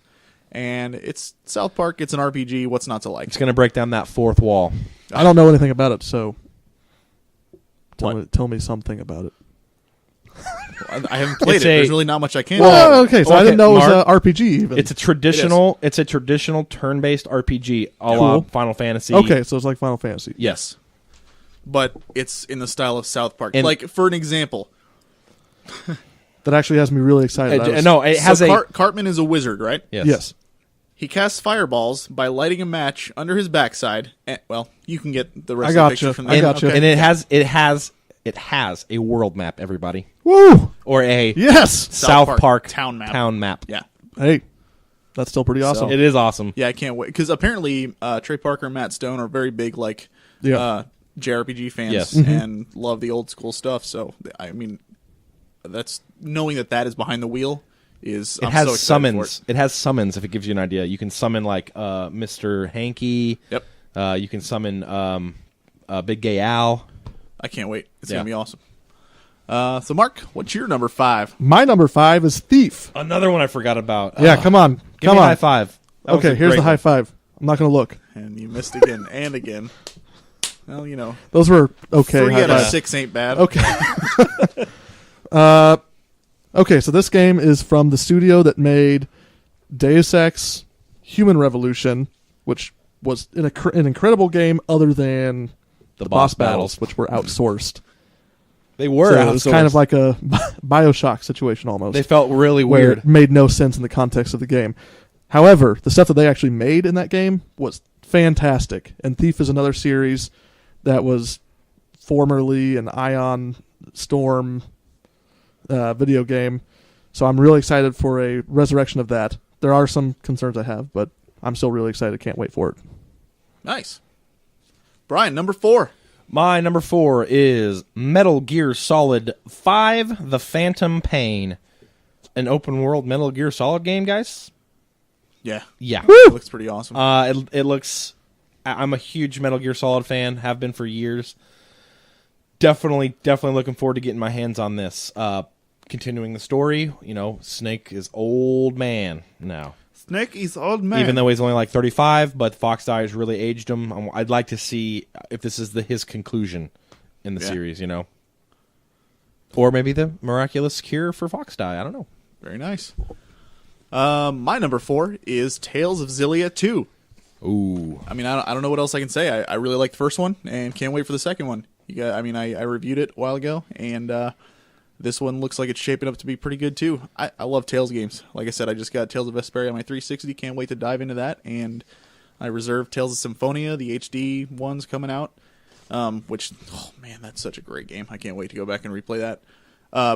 And it's South Park, it's an RPG, what's not to like?
It's going to break down that fourth wall.
I don't know anything about it, so
What?
tell me something about it.
I haven't played
It's
it.
a-
There's really not much I can
Well,
do.
okay, so I
okay,
didn't know it was
Mark,
an RPG even.
It's a traditional turn-based RPG a la
Cool.
Final Fantasy.
Okay, so it's like Final Fantasy.
Yes.
But it's in the style of South Park.
And-
like, for an example,
That actually has me really excited. I was-
No, it has
so Cartman is a wizard, right?
Yes.
Yes.
He casts fireballs by lighting a match under his backside. And, well, you can get the rest
I
of the
gotcha.
picture from
I
there.
gotcha.
Okay.
And it has a world map, everybody,
Woo!
or a
Yes.
South
Park
Park
town map.
Town map.
Yeah.
Hey, that's still pretty awesome.
It is awesome.
Yeah, I can't wait. Because apparently Trey Parker and Matt Stone are very big, like,
Yeah.
JRPG fans
Yes.
and love the old school stuff. So, I mean, that's knowing that is behind the wheel is
It
I'm
has
so excited
summons.
for it.
It has summons. If it gives you an idea, you can summon like Mr. Hanky.
Yep.
You can summon Big Gay Al.
I can't wait. It's
Yeah.
gonna be awesome. So Mark, what's your number 5?
My number 5 is Thief.
Another one I forgot about.
Yeah, come on.
Give
Come
me a
on.
high five. That was
Okay,
a
here's
great
the high
one.
five. I'm not going to look.
And you missed again and again. Well, you know,
Those were okay.
3
high
out of
fives.
6 ain't bad.
Okay. Okay, so this game is from the studio that made Deus Ex Human Revolution, which was an incredible game other than the boss battles, which were outsourced.
They were.
So it was
outsourced.
kind of like a Bioshock situation almost.
They felt really
where
weird.
it made no sense in the context of the game. However, the stuff that they actually made in that game was fantastic. And Thief is another series that was formerly an Ion Storm video game. So I'm really excited for a resurrection of that. There are some concerns I have, but I'm still really excited. Can't wait for it.
Nice. Brian, number 4.
My number 4 is Metal Gear Solid 5: The Phantom Pain. An open world Metal Gear Solid game, guys.
Yeah.
Yeah.
It looks pretty awesome.
It looks. I'm a huge Metal Gear Solid fan. Have been for years. Definitely looking forward to getting my hands on this. Continuing the story, you know, Snake is old man now.
Snake is old man.
Even though he's only like 35, but Fox Dyes really aged him. I'd like to see if this is his conclusion in the series, you know. Or maybe the miraculous cure for Fox Dye. I don't know.
Very nice. My number 4 is Tales of Xillia 2.
Ooh.
I mean, I don't know what else I can say. I really like the first one and can't wait for the second one. I reviewed it a while ago, and this one looks like it's shaping up to be pretty good too. I love Tales games. Like I said, I just got Tales of Vesperia on my 360. Can't wait to dive into that. And I reserved Tales of Symphonia, the HD ones coming out. Which, oh man, that's such a great game. I can't wait to go back and replay that.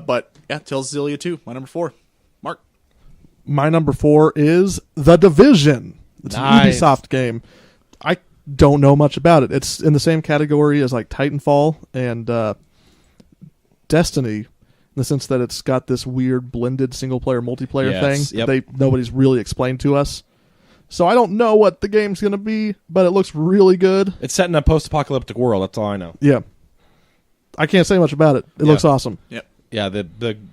But yeah, Tales of Xillia 2, my number 4. Mark.
My number 4 is The Division. It's
Nice.
an Ubisoft game. I don't know much about it. It's in the same category as like Titanfall and Destiny, in the sense that it's got this weird blended single-player multiplayer
Yes,
thing
yep.
that nobody's really explained to us. So I don't know what the game's going to be, but it looks really good.
It's set in a post-apocalyptic world. That's all I know.
Yeah. I can't say much about it. It looks awesome.
Yep.
Yeah, the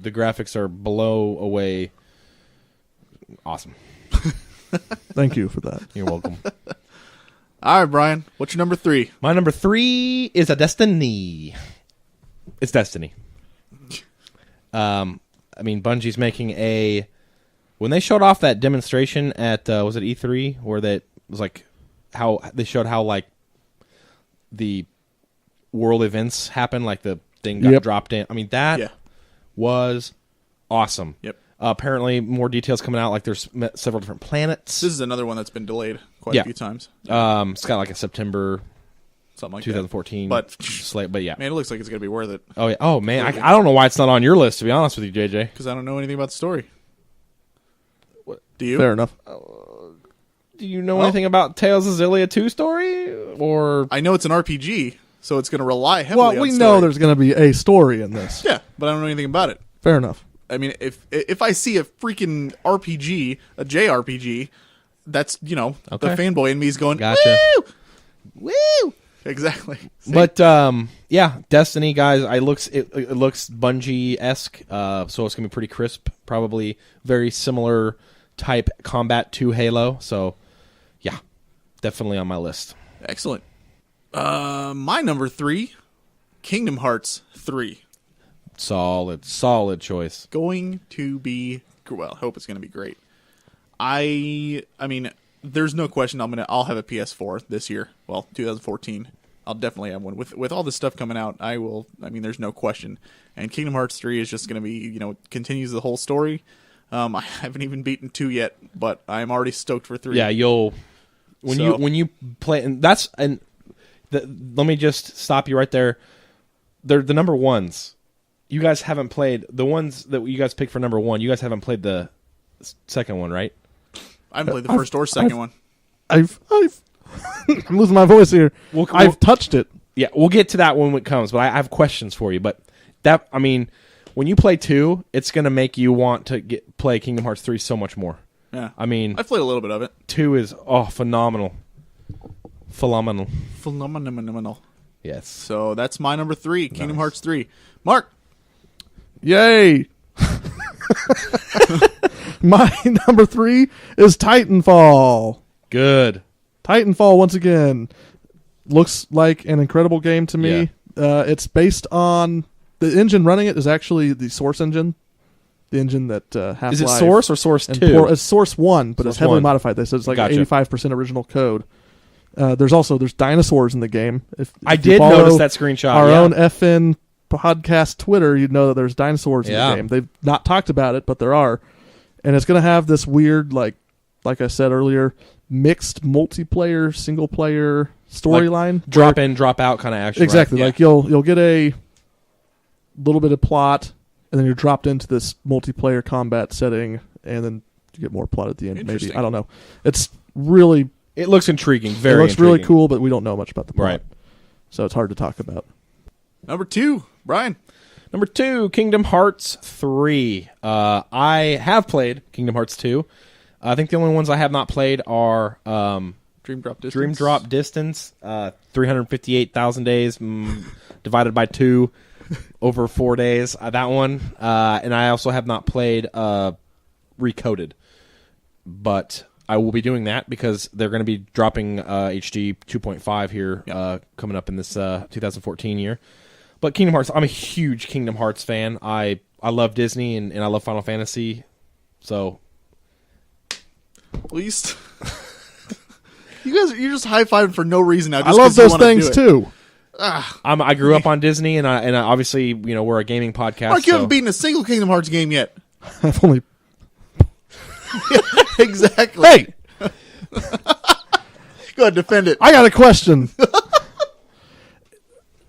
graphics are blow away. Awesome.
Thank you for that.
You're welcome.
All right, Brian. What's your number 3?
My number 3 is a Destiny. It's Destiny. I mean, Bungie's making a. When they showed off that demonstration at was it E3, where that was like how they showed how like the world events happen, like the thing got dropped in. I mean, that was awesome.
Yep.
Apparently, more details coming out. Like there's several different planets.
This is another one that's been delayed quite a few times.
It's got like a September
Something like
2014
But
slate. But yeah.
man, it looks like it's going to be worth it.
Oh yeah. Oh man, I don't know why it's not on your list. To be honest with you, JJ.
Because I don't know anything about the story. Do you?
Fair enough.
Do you know anything about Tales of Xillia 2 story? Or
I know it's an RPG, so it's going to rely heavily on
Well, we
story.
know there's going to be a story in this.
Yeah, but I don't know anything about it.
Fair enough.
I mean, if I see a freaking RPG, a JRPG, that's, you know, the fanboy in me is going,
Gotcha.
woo! Woo! Exactly. See?
But yeah, Destiny guys, it looks Bungie-esque, so it's gonna be pretty crisp. Probably very similar type combat to Halo. So yeah, definitely on my list.
Excellent. My number 3, Kingdom Hearts 3.
Solid choice.
Going to be, well, hope it's going to be great. I mean, there's no question I'll have a PS4 this year. Well, 2014. I'll definitely have one. With all this stuff coming out, I mean, there's no question. And Kingdom Hearts 3 is just going to be, you know, continues the whole story. I haven't even beaten 2 yet, but I'm already stoked for 3.
Yeah, when you play, and let me just stop you right there. They're the number ones. You guys haven't played the ones that you guys picked for number 1. You guys haven't played the second one, right?
I haven't played the first or second one.
I've I'm losing my voice here. I've touched it.
Yeah, we'll get to that when it comes, but I have questions for you. But that, I mean, when you play 2, it's going to make you want to play Kingdom Hearts 3 so much more.
Yeah.
I mean,
I've played a little bit of it.
2 is phenomenal. Phenomenal.
Phenomenal.
Yes.
So that's my number 3, Kingdom Hearts 3. Mark.
Yay! My number 3 is Titanfall.
Good.
Titanfall, once again, looks like an incredible game to me. It's based on... The engine running it is actually the Source engine. The engine that Half-Life...
Is it Source or Source 2?
It's Source 1, but
Source
it's heavily
1.
modified. They said it's like
Gotcha.
85% original code. There's dinosaurs in the game. If
I
you
did
follow
notice that screenshot.
Our own FN podcast Twitter, you'd know that there's dinosaurs in
Yeah.
the game. They've not talked about it, but there are. And it's going to have this weird, like I said earlier, mixed multiplayer, single player storyline.
Like drop in, drop out kind of action.
Exactly.
Right?
Like you'll get a little bit of plot, and then you're dropped into this multiplayer combat setting, and then you get more plot at the end. Maybe, I don't know. It's really...
It looks intriguing.
It looks
intriguing.
really cool, but we don't know much about the plot.
Right.
So it's hard to talk about.
Number 2, Brian.
Number 2, Kingdom Hearts 3. I have played Kingdom Hearts 2. I think the only ones I have not played are
Dream Drop Distance.
Dream Drop Distance, 358,000 days divided by 2 over 4 days. That one. And I also have not played Recoded. But I will be doing that because they're going to be dropping HD 2.5 here coming up in this 2014 year. But Kingdom Hearts, I'm a huge Kingdom Hearts fan. I love Disney and I love Final Fantasy. So,
At least you're just high-fiving for no reason now.
I
Just
love
'cause you
those
wanna
things
do it.
too.
I grew up on Disney and I obviously, we're a gaming podcast.
Mark, you
so
haven't beaten a single Kingdom Hearts game yet.
I've only...
Exactly.
Hey!
Go ahead, defend it.
I got a question.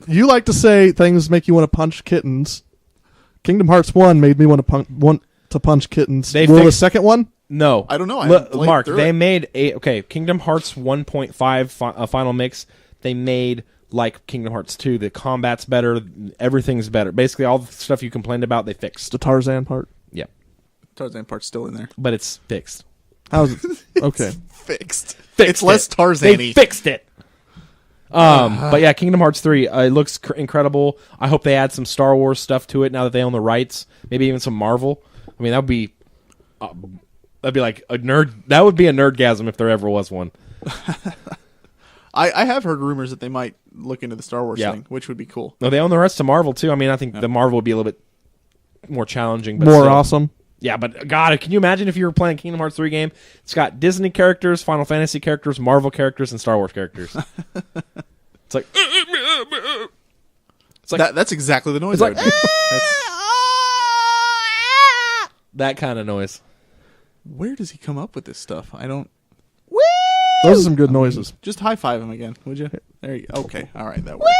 You like to say things make you want to punch kittens. Kingdom Hearts 1 made me want to punch kittens.
They
Will the
fixed-
second one?
No.
I don't know. I haven't played
Mark,
through
they
it.
made Kingdom Hearts 1.5 Final Mix. They made like Kingdom Hearts 2. The combat's better. Everything's better. Basically, all the stuff you complained about, they fixed.
The Tarzan part?
Yeah.
Tarzan part's still in there.
But it's fixed.
How's it? Okay.
Fixed.
Fixed
It's less
it.
Tarzan-y.
They fixed it. But yeah, Kingdom Hearts 3, it looks incredible. I hope they add some Star Wars stuff to it now that they own the rights. Maybe even some Marvel. I mean, that'd be like a nerd. That would be a nerdgasm if there ever was one.
I have heard rumors that they might look into the Star Wars thing, which would be cool.
No, they own the rights to Marvel too. I mean, I think the Marvel would be a little bit more challenging, but
More
still.
awesome.
Yeah, but God, can you imagine if you were playing a Kingdom Hearts 3 game? It's got Disney characters, Final Fantasy characters, Marvel characters, and Star Wars characters. It's like
That's exactly the noise.
it's like
I would do.
that kind of noise.
Where does he come up with this stuff? I don't.
Those are some good noises.
Just high five him again, would you? There you go. Okay. All right. That works.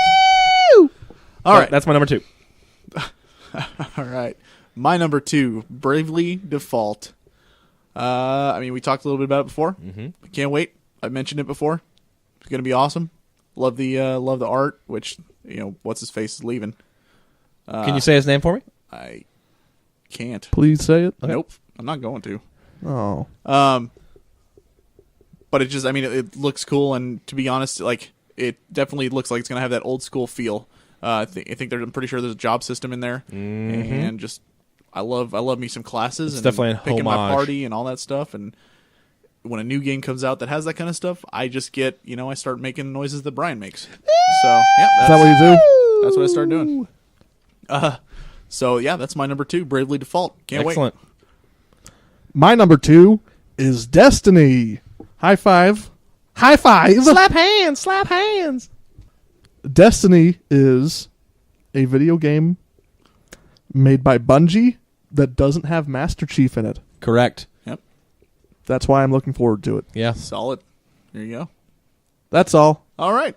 All right.
That's my number 2.
All right. My number 2, Bravely Default. I mean, we talked a little bit about it before. Mm-hmm. I can't wait. I mentioned it before. It's gonna be awesome. Love the art. Which what's his face is leaving.
Can you say his name for me?
I can't.
Please say it.
Nope. I'm not going to.
Oh.
But it just, I mean, it looks cool, and to be honest, like, it definitely looks like it's going to have that old school feel. I'm pretty sure there's a job system in there, and just, I love me some classes,
It's
and
definitely a
picking my
homage.
party and all that stuff, and when a new game comes out that has that kind of stuff, I just get, I start making noises that Brian makes. So, yeah,
Is that what you do?
that's what I start doing. So, yeah, that's my number 2, Bravely Default. Can't
Excellent.
wait.
My number 2 is Destiny. High five. High five.
Slap hands. Slap hands.
Destiny is a video game made by Bungie that doesn't have Master Chief in it.
Correct.
Yep.
That's why I'm looking forward to it.
Yeah.
Solid. There you go.
That's all.
All right.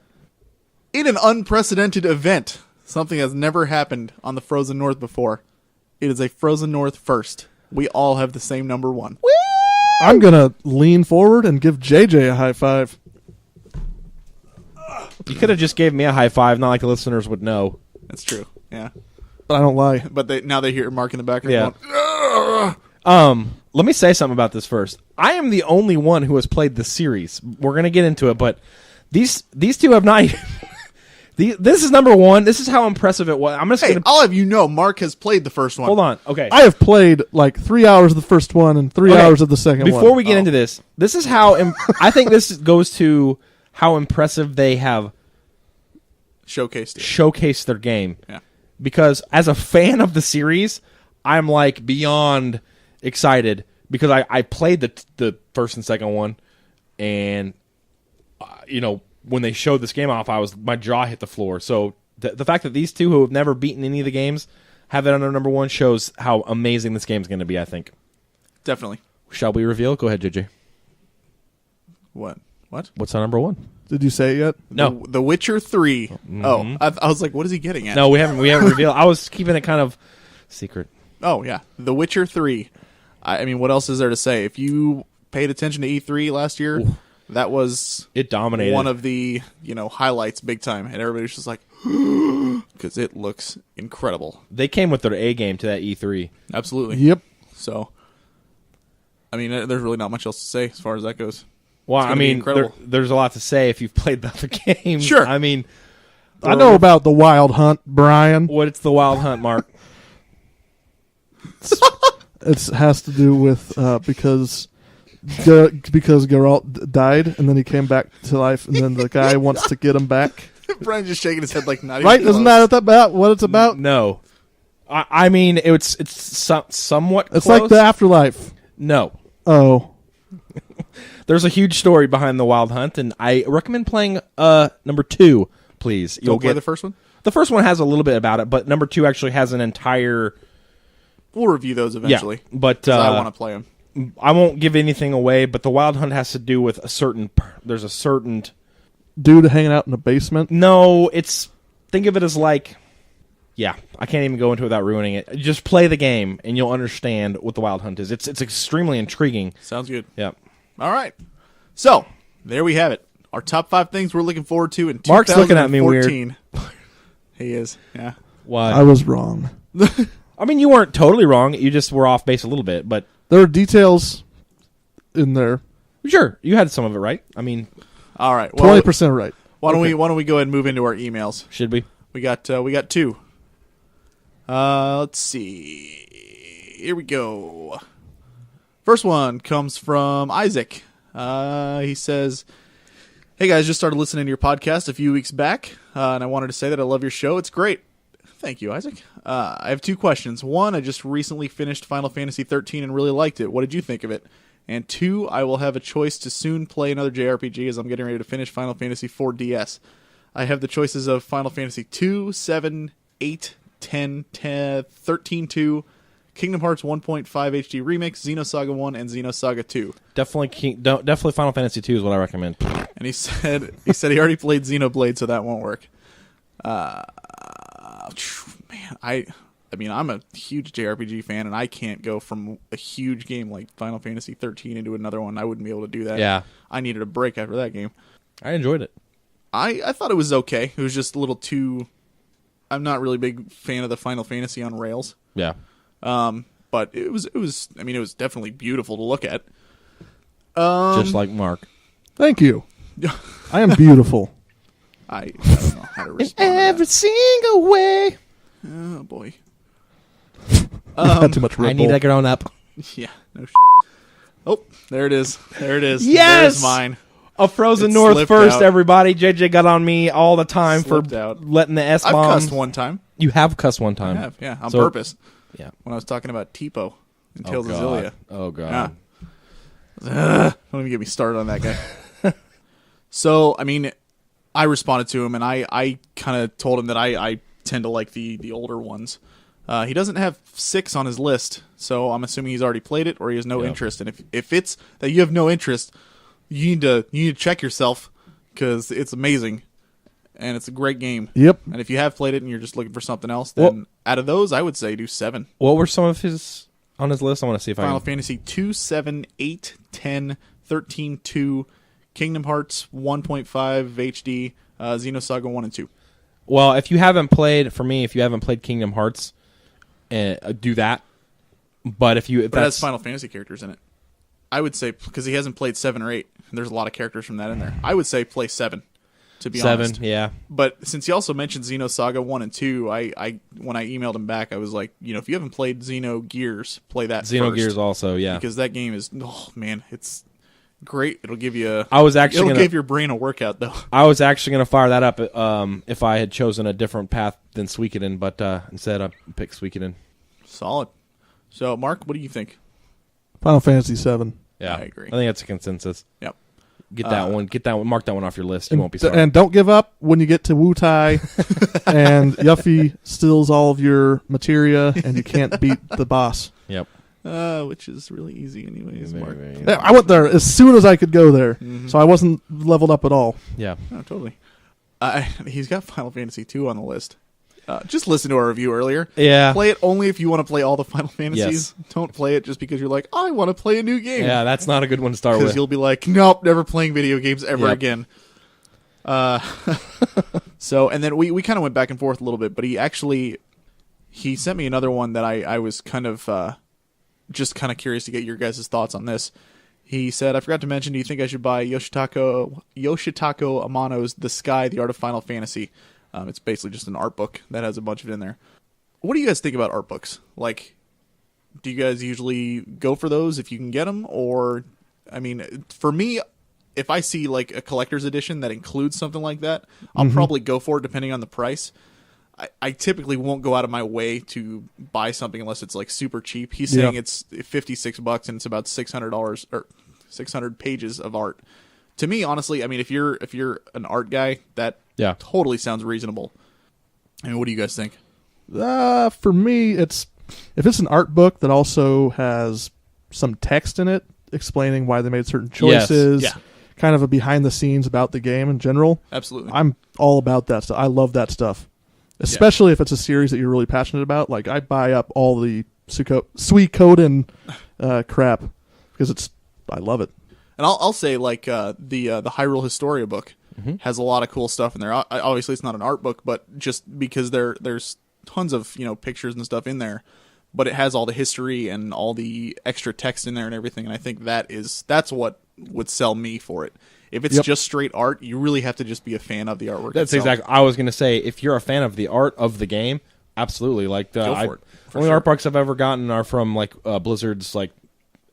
In an unprecedented event, something has never happened on the Frozen North before. It is a Frozen North first. We all have the same number 1.
I'm going to lean forward and give JJ a high five.
You could have just gave me a high five, not like the listeners would know.
That's true. Yeah.
but I don't lie.
But now they hear Mark in the background
Yeah.
going, "Ugh."
Let me say something about this first. I am the only one who has played the series. We're going to get into it, but these two have not. This is number one. This is how impressive it was. I'm just
Hey,
going to
I'll have you know, Mark has played the first one.
hold on. Okay.
I have played like 3 hours of the first one and 3
Okay,
hours of the second one.
Before we get into this is how I think this goes to how impressive they have
Showcased it.
showcased their game.
Yeah.
Because as a fan of the series, I'm like beyond excited because I played the first and second one, and when they showed this game off, my jaw hit the floor. So the fact that these two who have never beaten any of the games have it under number one shows how amazing this game is going to be. I think.
Definitely.
Shall we reveal? Go ahead, JJ.
What?
What's our number one?
Did you say it yet?
No,
The Witcher 3. Oh, I was like, what is he getting at?
no, we haven't revealed. I was keeping it kind of secret.
Oh, yeah. The Witcher 3. I mean, what else is there to say? If you paid attention to E3 last year, that was
It dominated.
one of the, highlights big time. And everybody's just like, because it looks incredible.
They came with their A game to that E3.
Absolutely.
Yep.
So, I mean, there's really not much else to say as far as that goes.
Well,
It's
I
gonna be
mean,
incredible.
there's a lot to say if you've played the other games.
Sure.
I mean,
I know about the Wild Hunt, Brian.
what's the Wild Hunt, Mark?
It has to do with because Geralt died and then he came back to life, and then the guy wants to get him back.
Brian's just shaking his head like not
Right?
even
Isn't
close.
that about what it's about?
No. I mean, it's somewhat
It's
close.
like the afterlife.
No.
Oh,
There's a huge story behind the Wild Hunt, and I recommend playing number 2, please.
Don't play the first one?
The first one has a little bit about it, but number 2 actually has an entire...
We'll review those eventually.
Yeah, but
'Cause I want to play them.
I won't give anything away, but the Wild Hunt has to do with there's a certain...
dude hanging out in the basement.
No, think of it as like... Yeah, I can't even go into it without ruining it. Just play the game, and you'll understand what the Wild Hunt is. It's extremely intriguing.
Sounds good.
Yeah.
All right. So, there we have it. Our top 5 things we're looking forward to in 2014.
Mark's looking at me weird.
He is, yeah.
Why?
I was wrong.
I mean, you weren't totally wrong. You just were off base a little bit, but
There are details in there.
sure, you had some of it right. I mean,
All right. Well,
20% right.
why don't we go ahead and move into our emails?
should we?
We got 2. Let's see. Here we go. First one comes from Isaac. He says, "Hey guys, just started listening to your podcast a few weeks back, and I wanted to say that I love your show. It's great." Thank you, Isaac. I have 2 questions. 1, I just recently finished Final Fantasy 13 and really liked it. What did you think of it? And 2, I will have a choice to soon play another JRPG as I'm getting ready to finish Final Fantasy 4 DS. I have the choices of Final Fantasy 2, 7, 8, 10, 13, 2, Kingdom Hearts 1.5 HD Remix, Xenosaga 1, and Xenosaga 2.
Definitely Final Fantasy 2 is what I recommend.
And he said he already played Xenoblade, so that won't work. Man, I mean, I'm a huge JRPG fan, and I can't go from a huge game like Final Fantasy 13 into another one. I wouldn't be able to do that.
Yeah.
I needed a break after that game.
I enjoyed it.
I thought it was okay. It was just a little too... I'm not really a big fan of the Final Fantasy on rails.
Yeah.
But it was I mean, it was definitely beautiful to look at.
Just like Mark.
Thank you. I am beautiful.
I don't know how to respond to
single way.
that. Oh, boy.
Had too much Red
I need
Bull.
a grown up.
Yeah, no shit. Oh, there it is. There it is.
Yes!
There's mine.
A Frozen
It
North
slipped
first,
out.
everybody. JJ got on me all the time
Slipped
for
out.
letting the
I've
S-bomb.
cussed one time.
You have cussed one time.
I have, yeah, on
So-
purpose.
Yeah.
When I was talking about Tipo and
Oh,
Tales of Zillia.
God. Oh, God.
Yeah. Don't even get me started on that guy. So, I mean, I responded to him, and I kind of told him that I tend to like the older ones. He doesn't have 6 on his list, so I'm assuming he's already played it or he has no
Yeah.
interest. And if it's that you have no interest, you need to check yourself because it's amazing and it's a great game.
Yep.
And if you have played it and you're just looking for something else, then out of those, I would say do 7.
What were some of his on his list? I want to see if
Final
I can.
Fantasy 2, 7, 8, 10, 13, 2, Kingdom Hearts 1.5 HD, Xenosaga 1 and 2.
Well, if you haven't played Kingdom Hearts, and do that. But if
But it
that's
has Final Fantasy characters in it. I would say, because he hasn't played 7 or 8, and there's a lot of characters from that in there. I would say play 7, to be
7,
honest.
yeah.
But since he also mentioned Xenosaga 1 and 2, I when I emailed him back, I was like, if you haven't played Xenogears, play that
Xenogears
first.
also, yeah.
Because that game is, oh man, it's great. It'll give you
it'll
give your brain a workout, though.
I was actually going to fire that up if I had chosen a different path than Suikoden, but instead I picked Suikoden.
Solid. So, Mark, what do you think?
Final Fantasy 7.
Yeah,
I agree.
I think that's a consensus.
Yep.
Get that one. Mark that one off your list. You won't be sorry.
And don't give up when you get to Wu Tai and Yuffie steals all of your materia and you can't beat the boss.
Yep.
Which is really easy anyways, Mark.
Yeah, I went there as soon as I could go there, so I wasn't leveled up at all.
Yeah.
Oh, totally. He's got Final Fantasy 2 on the list. Just listen to our review earlier.
Yeah.
Play it only if you want to play all the Final Fantasies.
Yes.
Don't play it just because you're like, I want to play a new game.
Yeah, that's not a good one to start
Because
with.
you'll be like, nope, never playing video games ever
Yep.
again. So, and then we kind of went back and forth a little bit, but he sent me another one that I was kind of just kind of curious to get your guys' thoughts on this. He said, I forgot to mention, do you think I should buy Yoshitaka Amano's The Sky, The Art of Final Fantasy? It's basically just an art book that has a bunch of it in there. What do you guys think about art books? Like, do you guys usually go for those if you can get them? Or, I mean, for me, if I see like a collector's edition that includes something like that, I'll probably go for it depending on the price. I typically won't go out of my way to buy something unless it's like super cheap. He's saying it's $56 and it's about $600 or 600 pages of art. To me, honestly, I mean, if you're an art guy, that totally sounds reasonable. I mean, what do you guys think?
For me, if it's an art book that also has some text in it explaining why they made certain choices,
Yes. Yeah.
kind of a behind the scenes about the game in general.
Absolutely.
I'm all about that stuff. I love that stuff. Especially if it's a series that you're really passionate about. Like, I buy up all the Suikoden crap because I love it.
And I'll say, like, the Hyrule Historia book has a lot of cool stuff in there. Obviously, it's not an art book, but just because there's tons of pictures and stuff in there, but it has all the history and all the extra text in there and everything. And I think that's what would sell me for it. If it's just straight art, you really have to just be a fan of the artwork.
That's
itself.
exactly. I was going to say, if you're a fan of the art of the game, absolutely. Like
Go for it.
Only art books I've ever gotten are from like Blizzard's like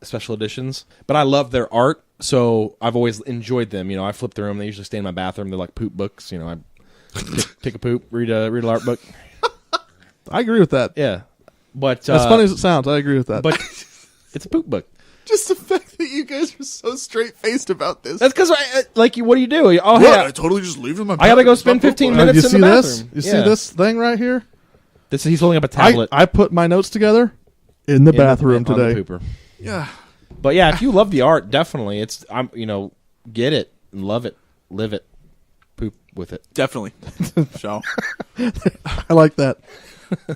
special editions, but I love their art, so I've always enjoyed them. I flip through them. They usually stay in my bathroom. They're like poop books. I take a poop, read an art book.
I agree with that.
Yeah, but
as funny as it sounds, I agree with that.
But it's a poop book.
Just the fact that you guys are so straight-faced about this.
That's because what do you do? Oh,
What?
hey,
I totally just leave it in my
I gotta go
bathroom.
spend 15
It's not
minutes
you
in
see
the
this?
bathroom.
You see this thing right here?
He's holding up a tablet
I put my notes together in the bathroom
on the
today.
pooper.
Yeah.
But yeah, if you love the art, definitely get it and love it, live it, poop with it.
Definitely. So,
I like that.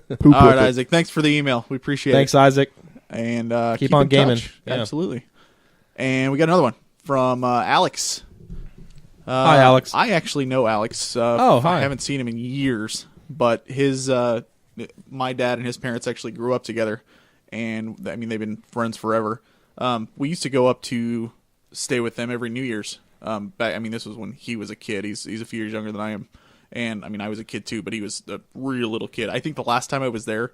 Poop
all right,
with it.
Isaac. Thanks for the email. We appreciate
Thanks,
it.
Isaac.
And
Keep on
in
gaming.
touch.
Yeah.
Absolutely. And we got another one from Alex.
Hi, Alex.
I actually know Alex.
Oh, hi.
I haven't seen him in years, but my dad and his parents actually grew up together, and I mean they've been friends forever. We used to go up to stay with them every New Year's. This was when he was a kid. He's a few years younger than I am, and I mean I was a kid too, but he was a real little kid. I think the last time I was there,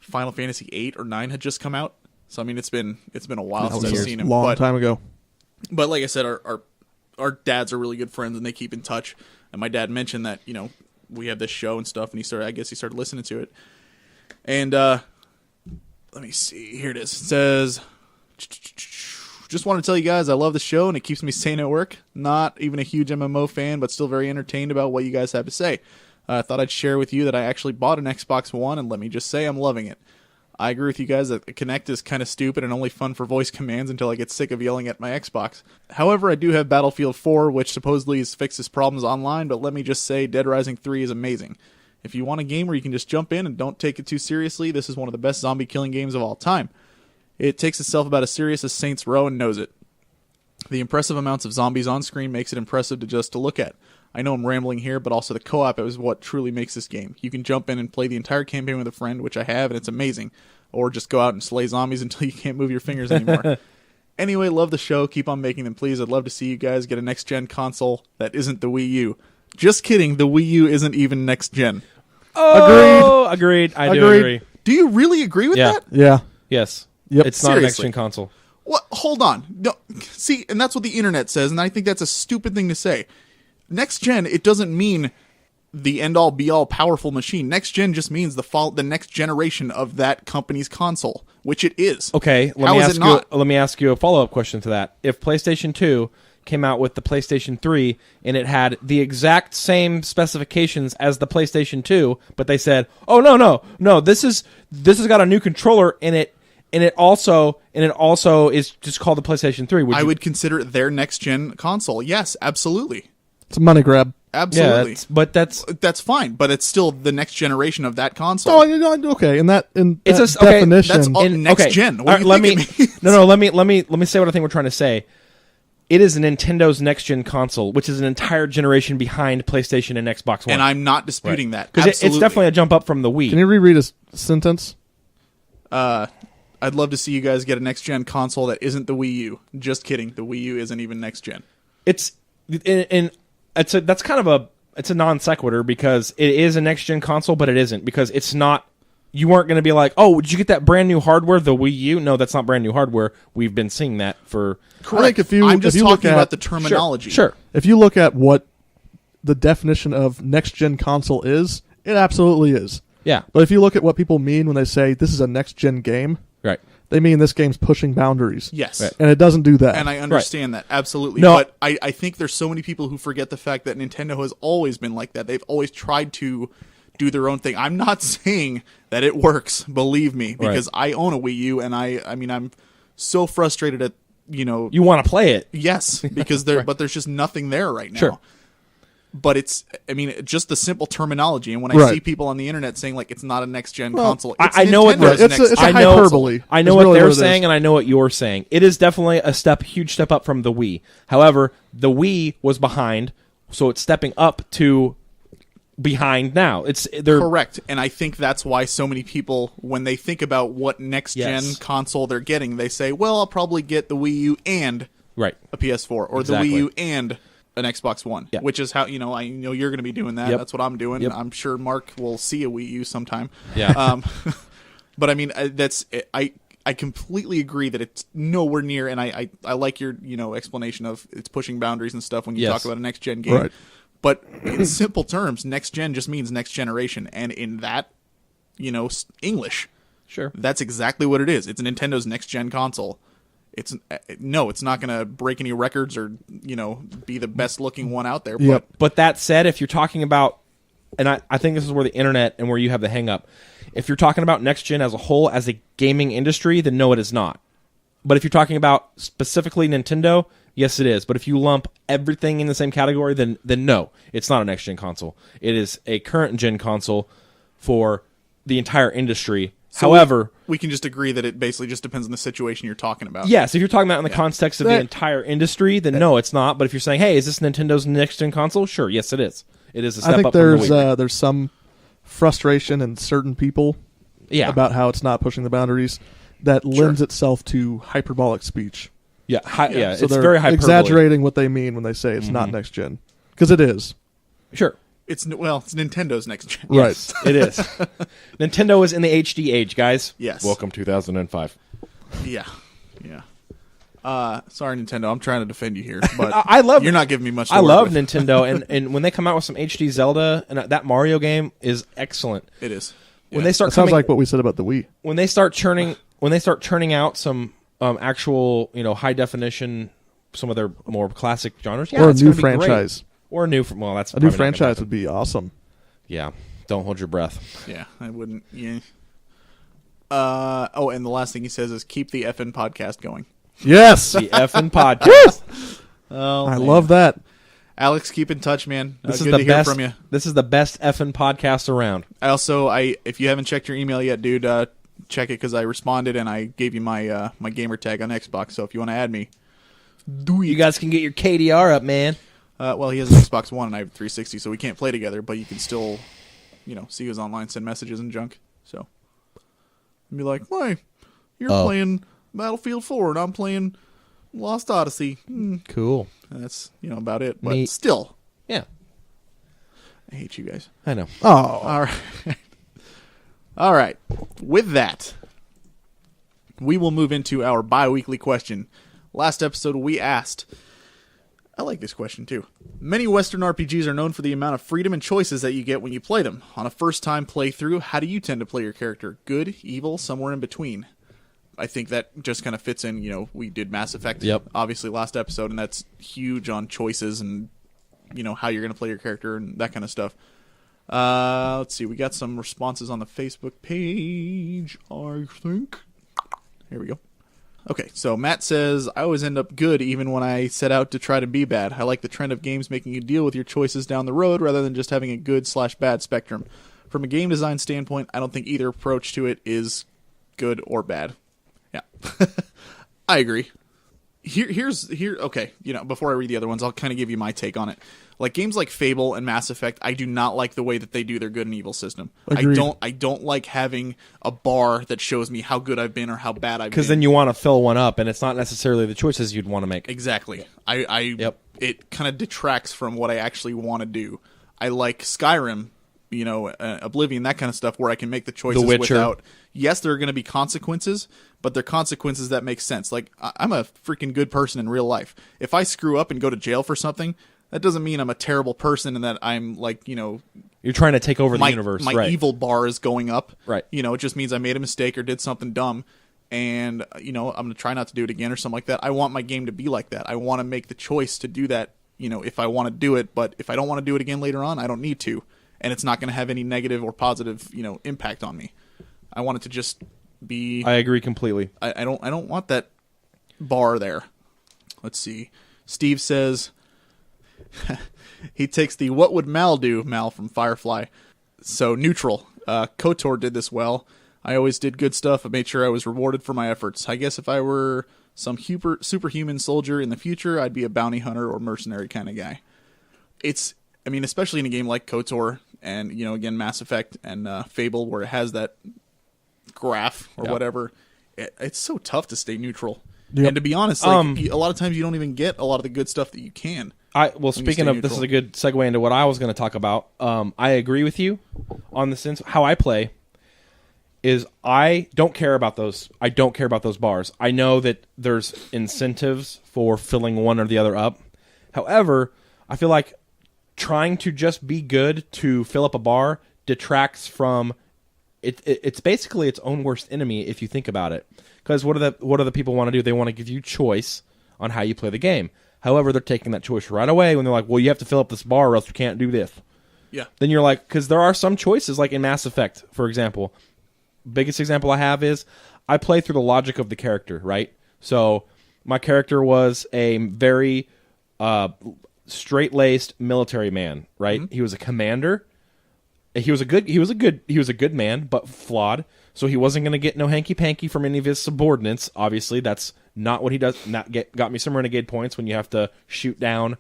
Final Fantasy 8 or 9 had just come out. So I mean it's been a while since I've seen him.
Long time ago.
But like I said, our dads are really good friends and they keep in touch. And my dad mentioned that we have this show and stuff, and he started listening to it. And let me see, here it is. It says, just want to tell you guys I love the show and it keeps me sane at work. Not even a huge MMO fan, but still very entertained about what you guys have to say. I thought I'd share with you that I actually bought an Xbox One, and let me just say I'm loving it. I agree with you guys that Kinect is kind of stupid and only fun for voice commands until I get sick of yelling at my Xbox. However, I do have Battlefield 4, which supposedly fixes problems online, but let me just say Dead Rising 3 is amazing. If you want a game where you can just jump in and don't take it too seriously, this is one of the best zombie killing games of all time. It takes itself about as serious as Saints Row and knows it. The impressive amounts of zombies on screen makes it impressive to look at. I know I'm rambling here, but also the co-op is what truly makes this game. You can jump in and play the entire campaign with a friend, which I have, and it's amazing. Or just go out and slay zombies until you can't move your fingers anymore. Anyway, love the show. Keep on making them, please. I'd love to see you guys get a next-gen console that isn't the Wii U. Just kidding. The Wii U isn't even next-gen.
Oh, agreed. I do agree.
Do you really agree with that?
Yeah.
Yes.
Yep.
It's not a
Seriously.
next-gen console.
What? Hold on. No, see, and that's what the internet says, and I think that's a stupid thing to say. Next gen, it doesn't mean the end-all, be-all powerful machine. Next gen just means the next generation of that company's console, which it is.
Okay,
How is it not?
let me ask you a follow-up question to that. If PlayStation 2 came out with the PlayStation 3 and it had the exact same specifications as the PlayStation 2, but they said, "Oh no, this has got a new controller in it." And it also is just called the PlayStation 3.
I would consider it their next gen console. Yes, absolutely.
It's a money grab.
Absolutely.
Yeah,
that's fine, but it's still the next generation of that console.
Oh, okay. In that
it's okay,
definition,
that's all next gen. What do you
let
think
me
it means?
let me say what I think we're trying to say. It is Nintendo's next gen console, which is an entire generation behind PlayStation and Xbox One.
And I'm not disputing that.
because it's
Absolutely.
definitely a jump up from the Wii.
can you reread a sentence?
I'd love to see you guys get a next gen console that isn't the Wii U. Just kidding. The Wii U isn't even next gen.
It's a non sequitur because it is a next gen console, but it isn't because it's not. You weren't going to be like, oh, did you get that brand new hardware, the Wii U? No, that's not brand new hardware. We've been seeing that for.
Correct.
I'm just
look
talking
at-
about the terminology.
Sure.
If you look at what the definition of next gen console is, it absolutely is.
Yeah.
But if you look at what people mean when they say this is a next gen game,
Right.
they mean this game's pushing boundaries.
Yes.
Right.
And it doesn't do that.
And I understand that, absolutely.
No.
But I think there's so many people who forget the fact that Nintendo has always been like that. They've always tried to do their own thing. I'm not saying that it works, believe me, because I own a Wii U, and I mean, I'm so frustrated at,
You want to play it.
yes, because but there's just nothing there right now.
Sure.
But just the simple terminology, and when I
Right.
see people on the internet saying like it's not a next gen console,
I know what
Nintendo's
it's
next
a
gen
hyperbole.
I know
Is
what
really
they're
it is.
saying, and I know what you're saying. It is definitely a huge step up from the Wii. However, the Wii was behind, so it's stepping up to behind now. They're
Correct, and I think that's why so many people, when they think about what next gen
Yes.
console they're getting, they say, "Well, I'll probably get the Wii U and
right.
a PS4, or
Exactly.
the Wii U and an Xbox One."
Yeah.
Which is how I know you're going to be doing that.
Yep.
That's what I'm doing.
Yep.
I'm sure Mark will see a Wii U sometime.
Yeah.
But I mean, I completely agree that it's nowhere near, and I like your explanation of it's pushing boundaries and stuff when you
Yes.
talk about a next gen game.
Right.
But in simple terms, next gen just means next generation, and in that, English,
Sure.
that's exactly what it is. It's Nintendo's next gen console. It's not going to break any records or be the best looking one out there.
Yep.
But that said, if you're talking about, and I think this is where the internet and where you have the hang up, if you're talking about next gen as a whole, as a gaming industry, then no, it is not. But if you're talking about specifically Nintendo, yes, it is. But if you lump everything in the same category, then no, it's not a next gen console. It is a current gen console for the entire industry.
So
However,
we can just agree that it basically just depends on the situation you're talking about.
yes, if you're talking about in the context of the
That-
entire industry, then no, it's not. But if you're saying, hey, is this Nintendo's next gen console? Sure, yes, it is. It is a step
I think
up from the Wii.
there's some frustration in certain people
Yeah.
about how it's not pushing the boundaries that lends itself to hyperbolic speech.
Yeah,
So
it's
they're
very hyperbole.
exaggerating what they mean when they say it's not next gen, because it is.
Sure.
It's Nintendo's next gen.
Right.
It is. Nintendo is in the HD age, guys.
Yes.
Welcome 2005.
Yeah. Sorry, Nintendo. I'm trying to defend you here, but
I love.
you're not giving me much. To
I
work
love
with.
Nintendo, and when they come out with some HD Zelda, and that Mario game is excellent.
It is.
When they start
That sounds
coming,
like what we said about the Wii.
when they start churning out some actual high definition, some of their more classic genres,
Or a
it's
new
gonna be great.
franchise.
Or a new that's
A new
probably not gonna
franchise
happen.
would be awesome.
Yeah, don't hold your breath.
Yeah, I wouldn't. Yeah. And the last thing he says is keep the effing podcast going.
Yes,
The effing podcast.
Oh,
I love that.
Alex. Keep in touch, man.
This
Good
is the
to hear
best.
from you.
This is the best effing podcast around.
If you haven't checked your email yet, dude, check it because I responded and I gave you my my gamer tag on Xbox. So if you want to add me, do it.
You guys can get your KDR up, man.
Well, he has an Xbox One and I have 360, so we can't play together, but you can still, see who's online, send messages and junk. So, and be like, "Why, you're playing Battlefield 4 and I'm playing Lost Odyssey."
Cool.
And that's, about it. But
Neat.
still,
Yeah.
I hate you guys.
I know.
Oh,
All right. All right. With that, we will move into our bi-weekly question. Last episode, we asked... I like this question, too. Many Western RPGs are known for the amount of freedom and choices that you get when you play them. On a first-time playthrough, how do you tend to play your character? Good, evil, somewhere in between? I think that just kind of fits in, we did Mass Effect, obviously, last episode, and that's huge on choices and, how you're going to play your character and that kind of stuff. Let's see, we got some responses on the Facebook page, I think. Here we go. Okay, so Matt says, I always end up good even when I set out to try to be bad. I like the trend of games making you deal with your choices down the road rather than just having a good/bad spectrum. From a game design standpoint, I don't think either approach to it is good or bad. Yeah. I agree. Okay, before I read the other ones, I'll kind of give you my take on it. Like games like Fable and Mass Effect, I do not like the way that they do their good and evil system.
Agreed.
I don't like having a bar that shows me how good I've been or how bad I've been.
Because then you want to fill one up, and it's not necessarily the choices you'd want to make.
Exactly.
Yep.
It kind of detracts from what I actually want to do. I like Skyrim, Oblivion, that kind of stuff, where I can make the choices without... Yes, there are going to be consequences, but they're consequences that make sense. Like, I'm a freaking good person in real life. If I screw up and go to jail for something, that doesn't mean I'm a terrible person and that I'm like,
You're trying to take over the universe.
My evil bar is going up.
Right.
It just means I made a mistake or did something dumb. And, I'm going to try not to do it again or something like that. I want my game to be like that. I want to make the choice to do that, if I want to do it. But if I don't want to do it again later on, I don't need to. And it's not going to have any negative or positive, impact on me. I want it to just be...
I agree completely.
I don't want that bar there. Let's see. Steve says... he takes the "what would Mal do" Mal from Firefly. So neutral. KOTOR did this well. I always did good stuff. I made sure I was rewarded for my efforts. I guess if I were some superhuman soldier in the future, I'd be a bounty hunter or mercenary kind of guy. Especially in a game like KOTOR and, again, Mass Effect and Fable, where it has that graph or whatever, it's so tough to stay neutral. Yep. And to be honest, a lot of times you don't even get a lot of the good stuff that you can.
Speaking of, this is a good segue into what I was going to talk about. I agree with you on the sense how I play is I don't care about those. I don't care about those bars. I know that there's incentives for filling one or the other up. However, I feel like trying to just be good to fill up a bar detracts from it. It's basically its own worst enemy if you think about it. Because what do the people want to do? They want to give you choice on how you play the game. However, they're taking that choice right away when they're like, well, you have to fill up this bar or else you can't do this.
Yeah.
Then you're like, because there are some choices, like in Mass Effect, for example. Biggest example I have is I play through the logic of the character, right? So my character was a very straight-laced military man, right? Mm-hmm. He was a commander. He was a good man, but flawed. So he wasn't going to get no hanky-panky from any of his subordinates. Obviously, that's not what he does. Got me some renegade points when you have to shoot down,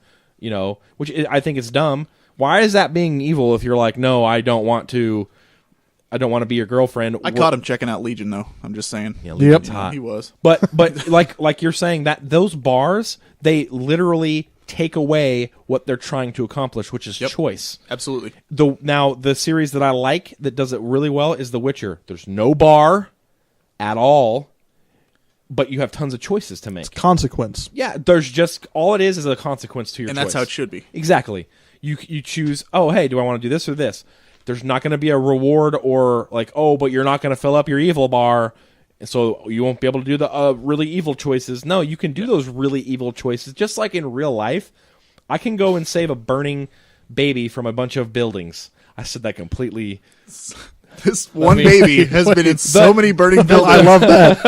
which I think is dumb. Why is that being evil if you're like, no, I don't want to be your girlfriend?
I caught him checking out Legion, though. I'm just saying.
Yeah, Legion's hot.
He was.
But like you're saying, that those bars, they literally take away what they're trying to accomplish, which is choice.
Absolutely.
Now, the series that I like that does it really well is The Witcher. There's no bar at all, but you have tons of choices to make.
It's consequence.
Yeah, there's just... All it is a consequence to your choice.
And that's how it should be.
Exactly. You choose, oh, hey, do I want to do this or this? There's not going to be a reward or like, oh, but you're not going to fill up your evil bar, so you won't be able to do the really evil choices. No, you can do those really evil choices. Just like in real life, I can go and save a burning baby from a bunch of buildings. I said that completely...
This one baby has been in so many burning buildings.
I love that.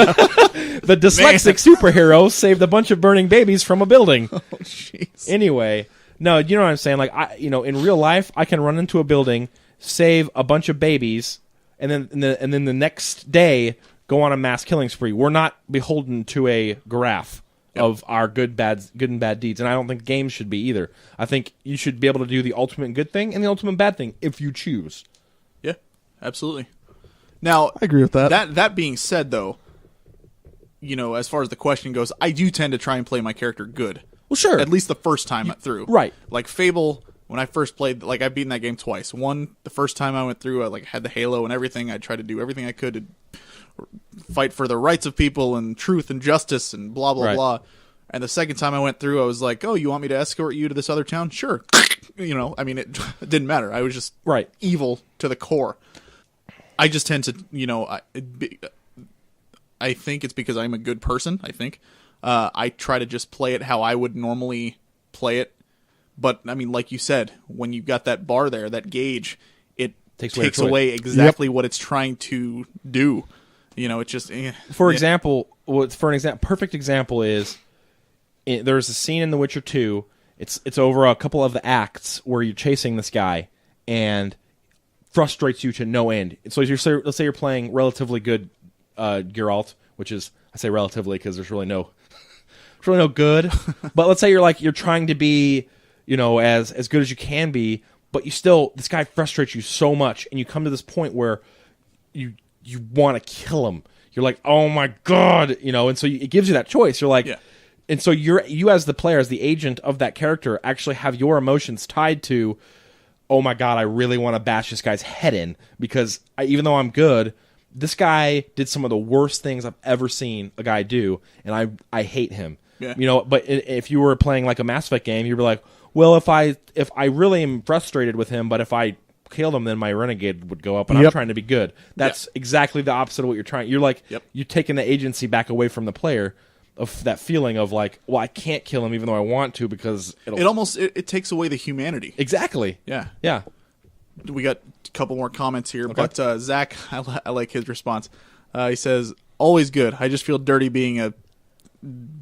The dyslexic superhero saved a bunch of burning babies from a building.
Oh, jeez.
Anyway, no, you know what I'm saying? Like, in real life, I can run into a building, save a bunch of babies, and then the next day go on a mass killing spree. We're not beholden to a graph. of our good and bad deeds, and I don't think games should be either. I think you should be able to do the ultimate good thing and the ultimate bad thing if you choose.
Yeah, absolutely. Now,
I agree with that.
That being said, though, as far as the question goes, I do tend to try and play my character good.
Well, sure.
At least the first time through.
Right.
Like Fable, when I first played, like I've beaten that game twice. One, the first time I went through, I had the Halo and everything. I tried to do everything I could to fight for the rights of people and truth and justice and blah, blah, blah. And the second time I went through, I was like, oh, you want me to escort you to this other town? Sure. It didn't matter. I was just evil to the core. I just tend to, I think it's because I'm a good person, I think. I try to just play it how I would normally play it. But, like you said, when you've got that bar there, that gauge, it takes away exactly what it's trying to do. It's just... perfect example is, there's a scene in The Witcher 2, it's over a couple of the acts where you're chasing this guy, and frustrates you to no end. So let's say you're playing relatively good Geralt, which is, I say relatively because there's really no good. But let's say you're trying to be, as good as you can be, but this guy frustrates you so much, and you come to this point where you want to kill him. You're like, oh my god, and so it gives you that choice. You're like, and so you as the player, as the agent of that character, actually have your emotions tied to, oh my god, I really want to bash this guy's head in, because even though I'm good, this guy did some of the worst things I've ever seen a guy do, and I hate him. Yeah. But if you were playing like a Mass Effect game, you'd be like, well, if I really am frustrated with him, but if I killed him, then my renegade would go up, and I'm trying to be good. That's exactly the opposite of what you're trying. You're like, you're taking the agency back away from the player, of that feeling of like, well, I can't kill him even though I want to, because it takes away the humanity.
Exactly.
Yeah. We got a couple more comments here, but Zach, I like his response. He says, always good. I just feel dirty being a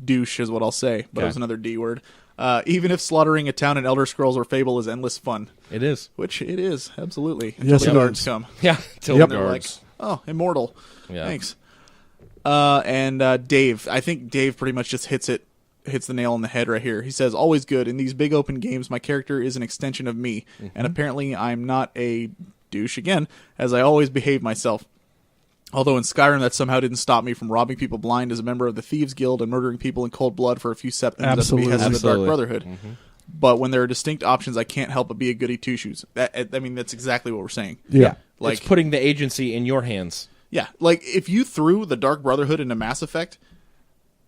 douche is what I'll say, but it was another D word. Even if slaughtering a town in Elder Scrolls or Fable is endless fun.
It is.
Which it is, absolutely.
Yes,
until the guards come.
Yeah,
until they're like, oh, immortal.
Yeah.
Thanks. And Dave, I think Dave pretty much just hits the nail on the head right here. He says, always good. In these big open games, my character is an extension of me, and apparently I'm not a douche again, as I always behave myself. Although in Skyrim, that somehow didn't stop me from robbing people blind as a member of the Thieves Guild and murdering people in cold blood for a few seconds at the behest of the Dark Brotherhood. But when there are distinct options, I can't help but be a goody two-shoes. That's exactly what we're saying.
Yeah.
It's putting the agency in your hands.
Yeah, like if you threw the Dark Brotherhood into Mass Effect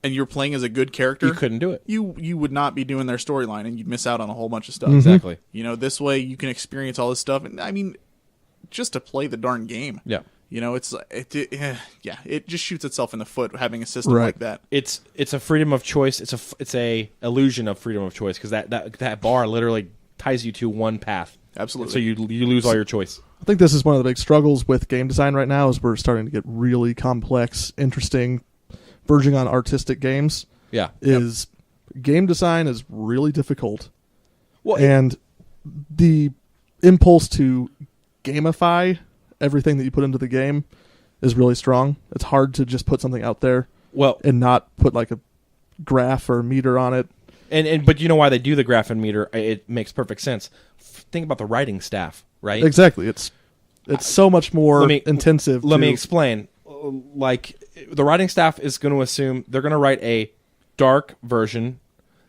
and you're playing as a good character,
you couldn't do it.
You would not be doing their storyline, and you'd miss out on a whole bunch of stuff.
Exactly.
This way you can experience all this stuff, and just to play the darn game.
Yeah.
It just shoots itself in the foot having a system like that.
It's a freedom of choice. It's a illusion of freedom of choice, because that bar literally ties you to one path.
Absolutely.
So you lose all your choice.
I think this is one of the big struggles with game design right now, is we're starting to get really complex, interesting, verging on artistic games.
Yeah.
Game design is really difficult.
Well,
and the impulse to gamify everything that you put into the game is really strong. It's hard to just put something out there and not put like a graph or a meter on it.
But you know why they do the graph and meter? It makes perfect sense. Think about the writing staff, right?
Exactly. It's so much more intensive.
Let me explain. Like, the writing staff is going to assume they're going to write a dark version,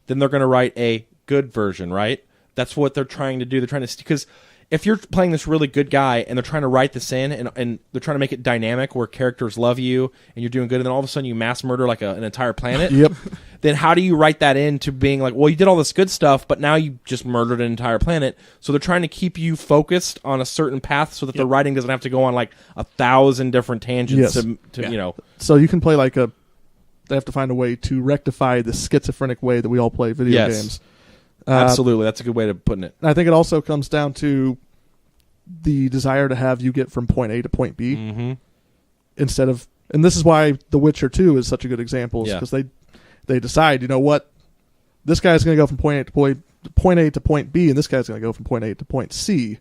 then they're going to write a good version, right? That's what they're trying to do. They're trying to, because if you're playing this really good guy and they're trying to write this in and they're trying to make it dynamic where characters love you and you're doing good, and then all of a sudden you mass murder like an entire planet, then how do you write that into being like, well, you did all this good stuff, but now you just murdered an entire planet? So they're trying to keep you focused on a certain path so that the writing doesn't have to go on like 1,000 different tangents to.
So you can play they have to find a way to rectify the schizophrenic way that we all play video games.
Absolutely. That's a good way of putting it.
I think it also comes down to the desire to have you get from point A to point B instead of, and this is why The Witcher 2 is such a good example, because they decide, you know what, this guy's going to go from point A to point B, and this guy's going to go from point A to point C.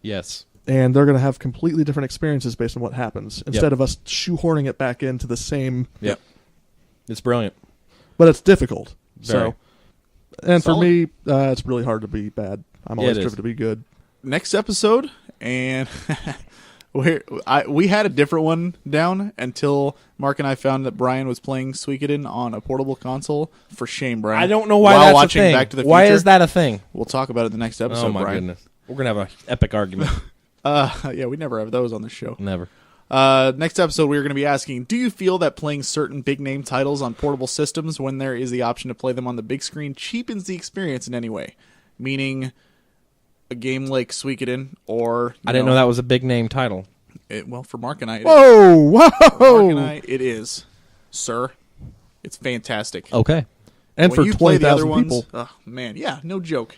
Yes.
And they're going to have completely different experiences based on what happens, instead of us shoehorning it back into the same.
Yep. It's brilliant.
but it's difficult.
Very.
So, and for
Solid.
me, it's really hard to be bad. I'm always
it is.
driven to be good.
Next episode, and we had a different one down until Mark and I found that Brian was playing Suikoden on a portable console. For shame, Brian.
I don't know why
While
that's
watching
a thing.
Back to the
Why
Future.
is that a thing?
We'll talk about it in the next episode,
Oh my
Brian.
goodness, we're gonna have an epic argument.
Yeah, we never have those on the show.
Never.
Next episode, we're going to be asking, do you feel that playing certain big-name titles on portable systems when there is the option to play them on the big screen cheapens the experience in any way? Meaning a game like Suikoden or...
I didn't know that was a big name title.
Well, for Mark and I,
Whoa!
Mark and
Whoa!
I, it is. Sir, it's fantastic.
Okay.
And
When
for
you play the other
20,000
ones,
people.
oh, man, yeah, no joke.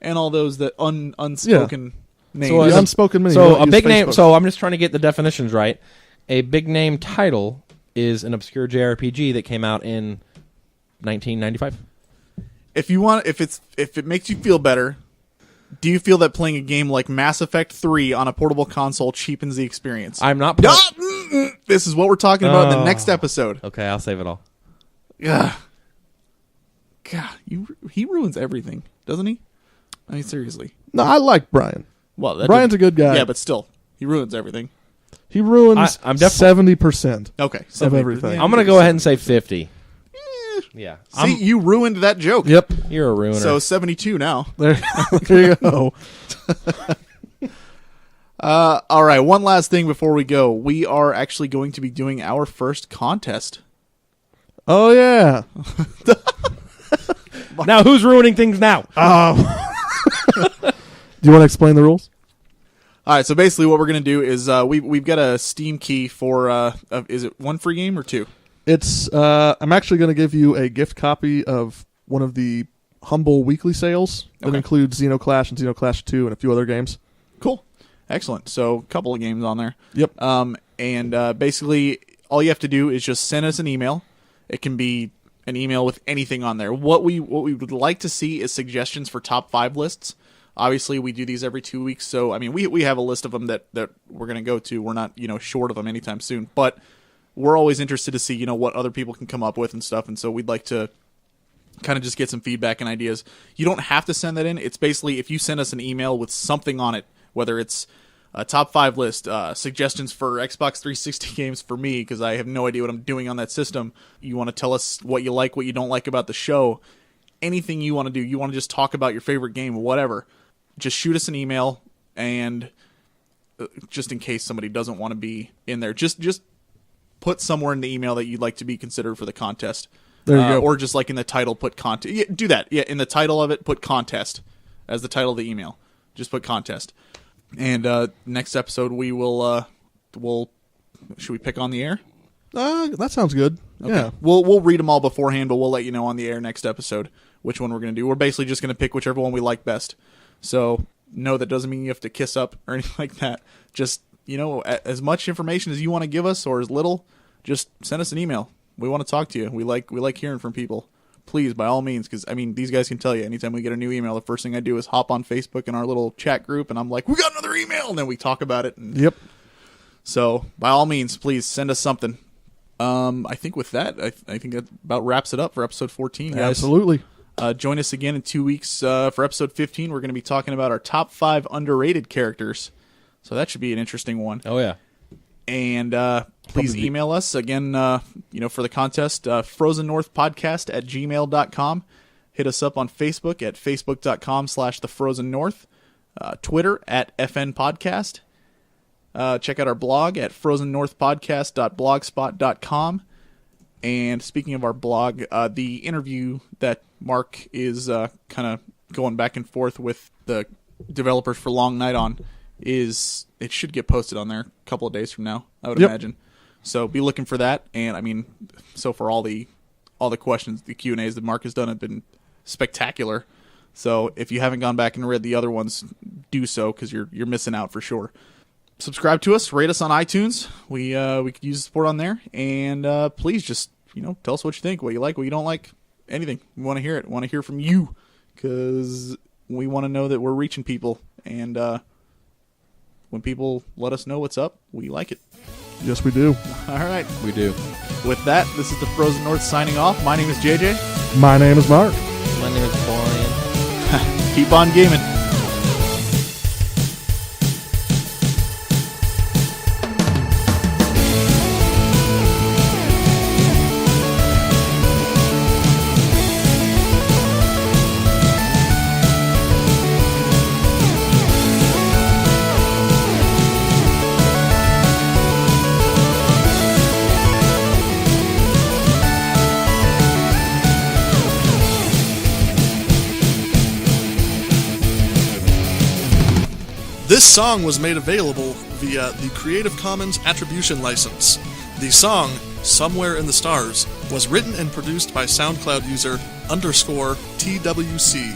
And all those that unspoken names.
So,
The unspoken many.
So
don't
a
use
big name.
Facebook.
So I'm just trying to get the definitions right. A big name title is an obscure JRPG that came out in 1995.
If it makes you feel better, do you feel that playing a game like Mass Effect 3 on a portable console cheapens the experience?
I'm not.
This is what we're talking about in the next episode.
Okay, I'll save it all.
Ugh. God, he ruins everything, doesn't he? I mean, seriously.
No, I like Brian.
Well, that
Brian's a good guy.
Yeah, but still, he ruins everything.
He ruins
I'm definitely-
70%.
Okay,
Of everything.
I'm gonna go ahead and say 50. Yeah.
See, you ruined that joke.
Yep.
You're a ruiner.
So 72 now.
There you go.
All right, one last thing before we go. We are actually going to be doing our first contest.
Oh, yeah.
now who's ruining things now?
Do you want to explain the rules?
All right, so basically what we're going to do is we've got a Steam key for, is it one free game or two?
It's I'm actually going to give you a gift copy of one of the Humble weekly sales that
Okay.
includes Xenoclash and Xenoclash 2 and a few other games.
Cool. Excellent. So a couple of games on there.
Yep.
And basically all you have to do is just send us an email. It can be an email with anything on there. What we would like to see is suggestions for top 5 lists. Obviously, we do these every 2 weeks, so I mean, we have a list of them that we're going to go to. We're not short of them anytime soon, but we're always interested to see what other people can come up with and stuff. And so we'd like to kind of just get some feedback and ideas. You don't have to send that in. It's basically if you send us an email with something on it, whether it's a top 5 list, suggestions for Xbox 360 games for me, because I have no idea what I'm doing on that system. You want to tell us what you like, what you don't like about the show. Anything you want to do. You want to just talk about your favorite game, whatever. Just shoot us an email, and just in case somebody doesn't want to be in there, just put somewhere in the email that you'd like to be considered for the contest.
There you go.
Or just like in the title, put contest. Yeah, do that. Yeah, in the title of it, put contest as the title of the email. Just put contest. And next episode, we will. Should we pick on the air?
That sounds good.
Okay.
Yeah.
We'll read them all beforehand, but we'll let you know on the air next episode which one we're going to do. We're basically just going to pick whichever one we like best. So, no, that doesn't mean you have to kiss up or anything like that. Just, as much information as you want to give us or as little, just send us an email. We want to talk to you. We like hearing from people. Please, by all means, because, these guys can tell you, anytime we get a new email, the first thing I do is hop on Facebook in our little chat group, and I'm like, we got another email! And then we talk about it. And
Yep.
so, by all means, please send us something. I think with that, I think that about wraps it up for episode 14, guys.
Absolutely.
Join us again in 2 weeks for episode 15. We're going to be talking about our top 5 underrated characters. So that should be an interesting one.
Oh yeah.
And please email us again, for the contest, frozennorthpodcast@gmail.com. Hit us up on Facebook at facebook.com/thefrozennorth. Twitter at FNPodcast. Check out our blog at frozennorthpodcast.blogspot.com. And speaking of our blog, the interview that Mark is kind of going back and forth with the developers for Long Night on it should get posted on there a couple of days from now, I would imagine. So be looking for that. And so far all the questions, the Q&As that Mark has done have been spectacular. So if you haven't gone back and read the other ones, do so, because you're missing out for sure. Subscribe to us, rate us on iTunes. We could use the support on there, and please just tell us what you think, what you like, what you don't like, anything. We want to hear it. We want to hear from you, because we want to know that we're reaching people, and when people let us know what's up, we like it.
Yes, we do.
All right.
We do.
With that, this is the Frozen North signing off. My name is JJ.
My name is Mark.
My name is Brian.
Keep on gaming.
This song was made available via the Creative Commons Attribution License. The song, Somewhere in the Stars, was written and produced by SoundCloud user _TWC.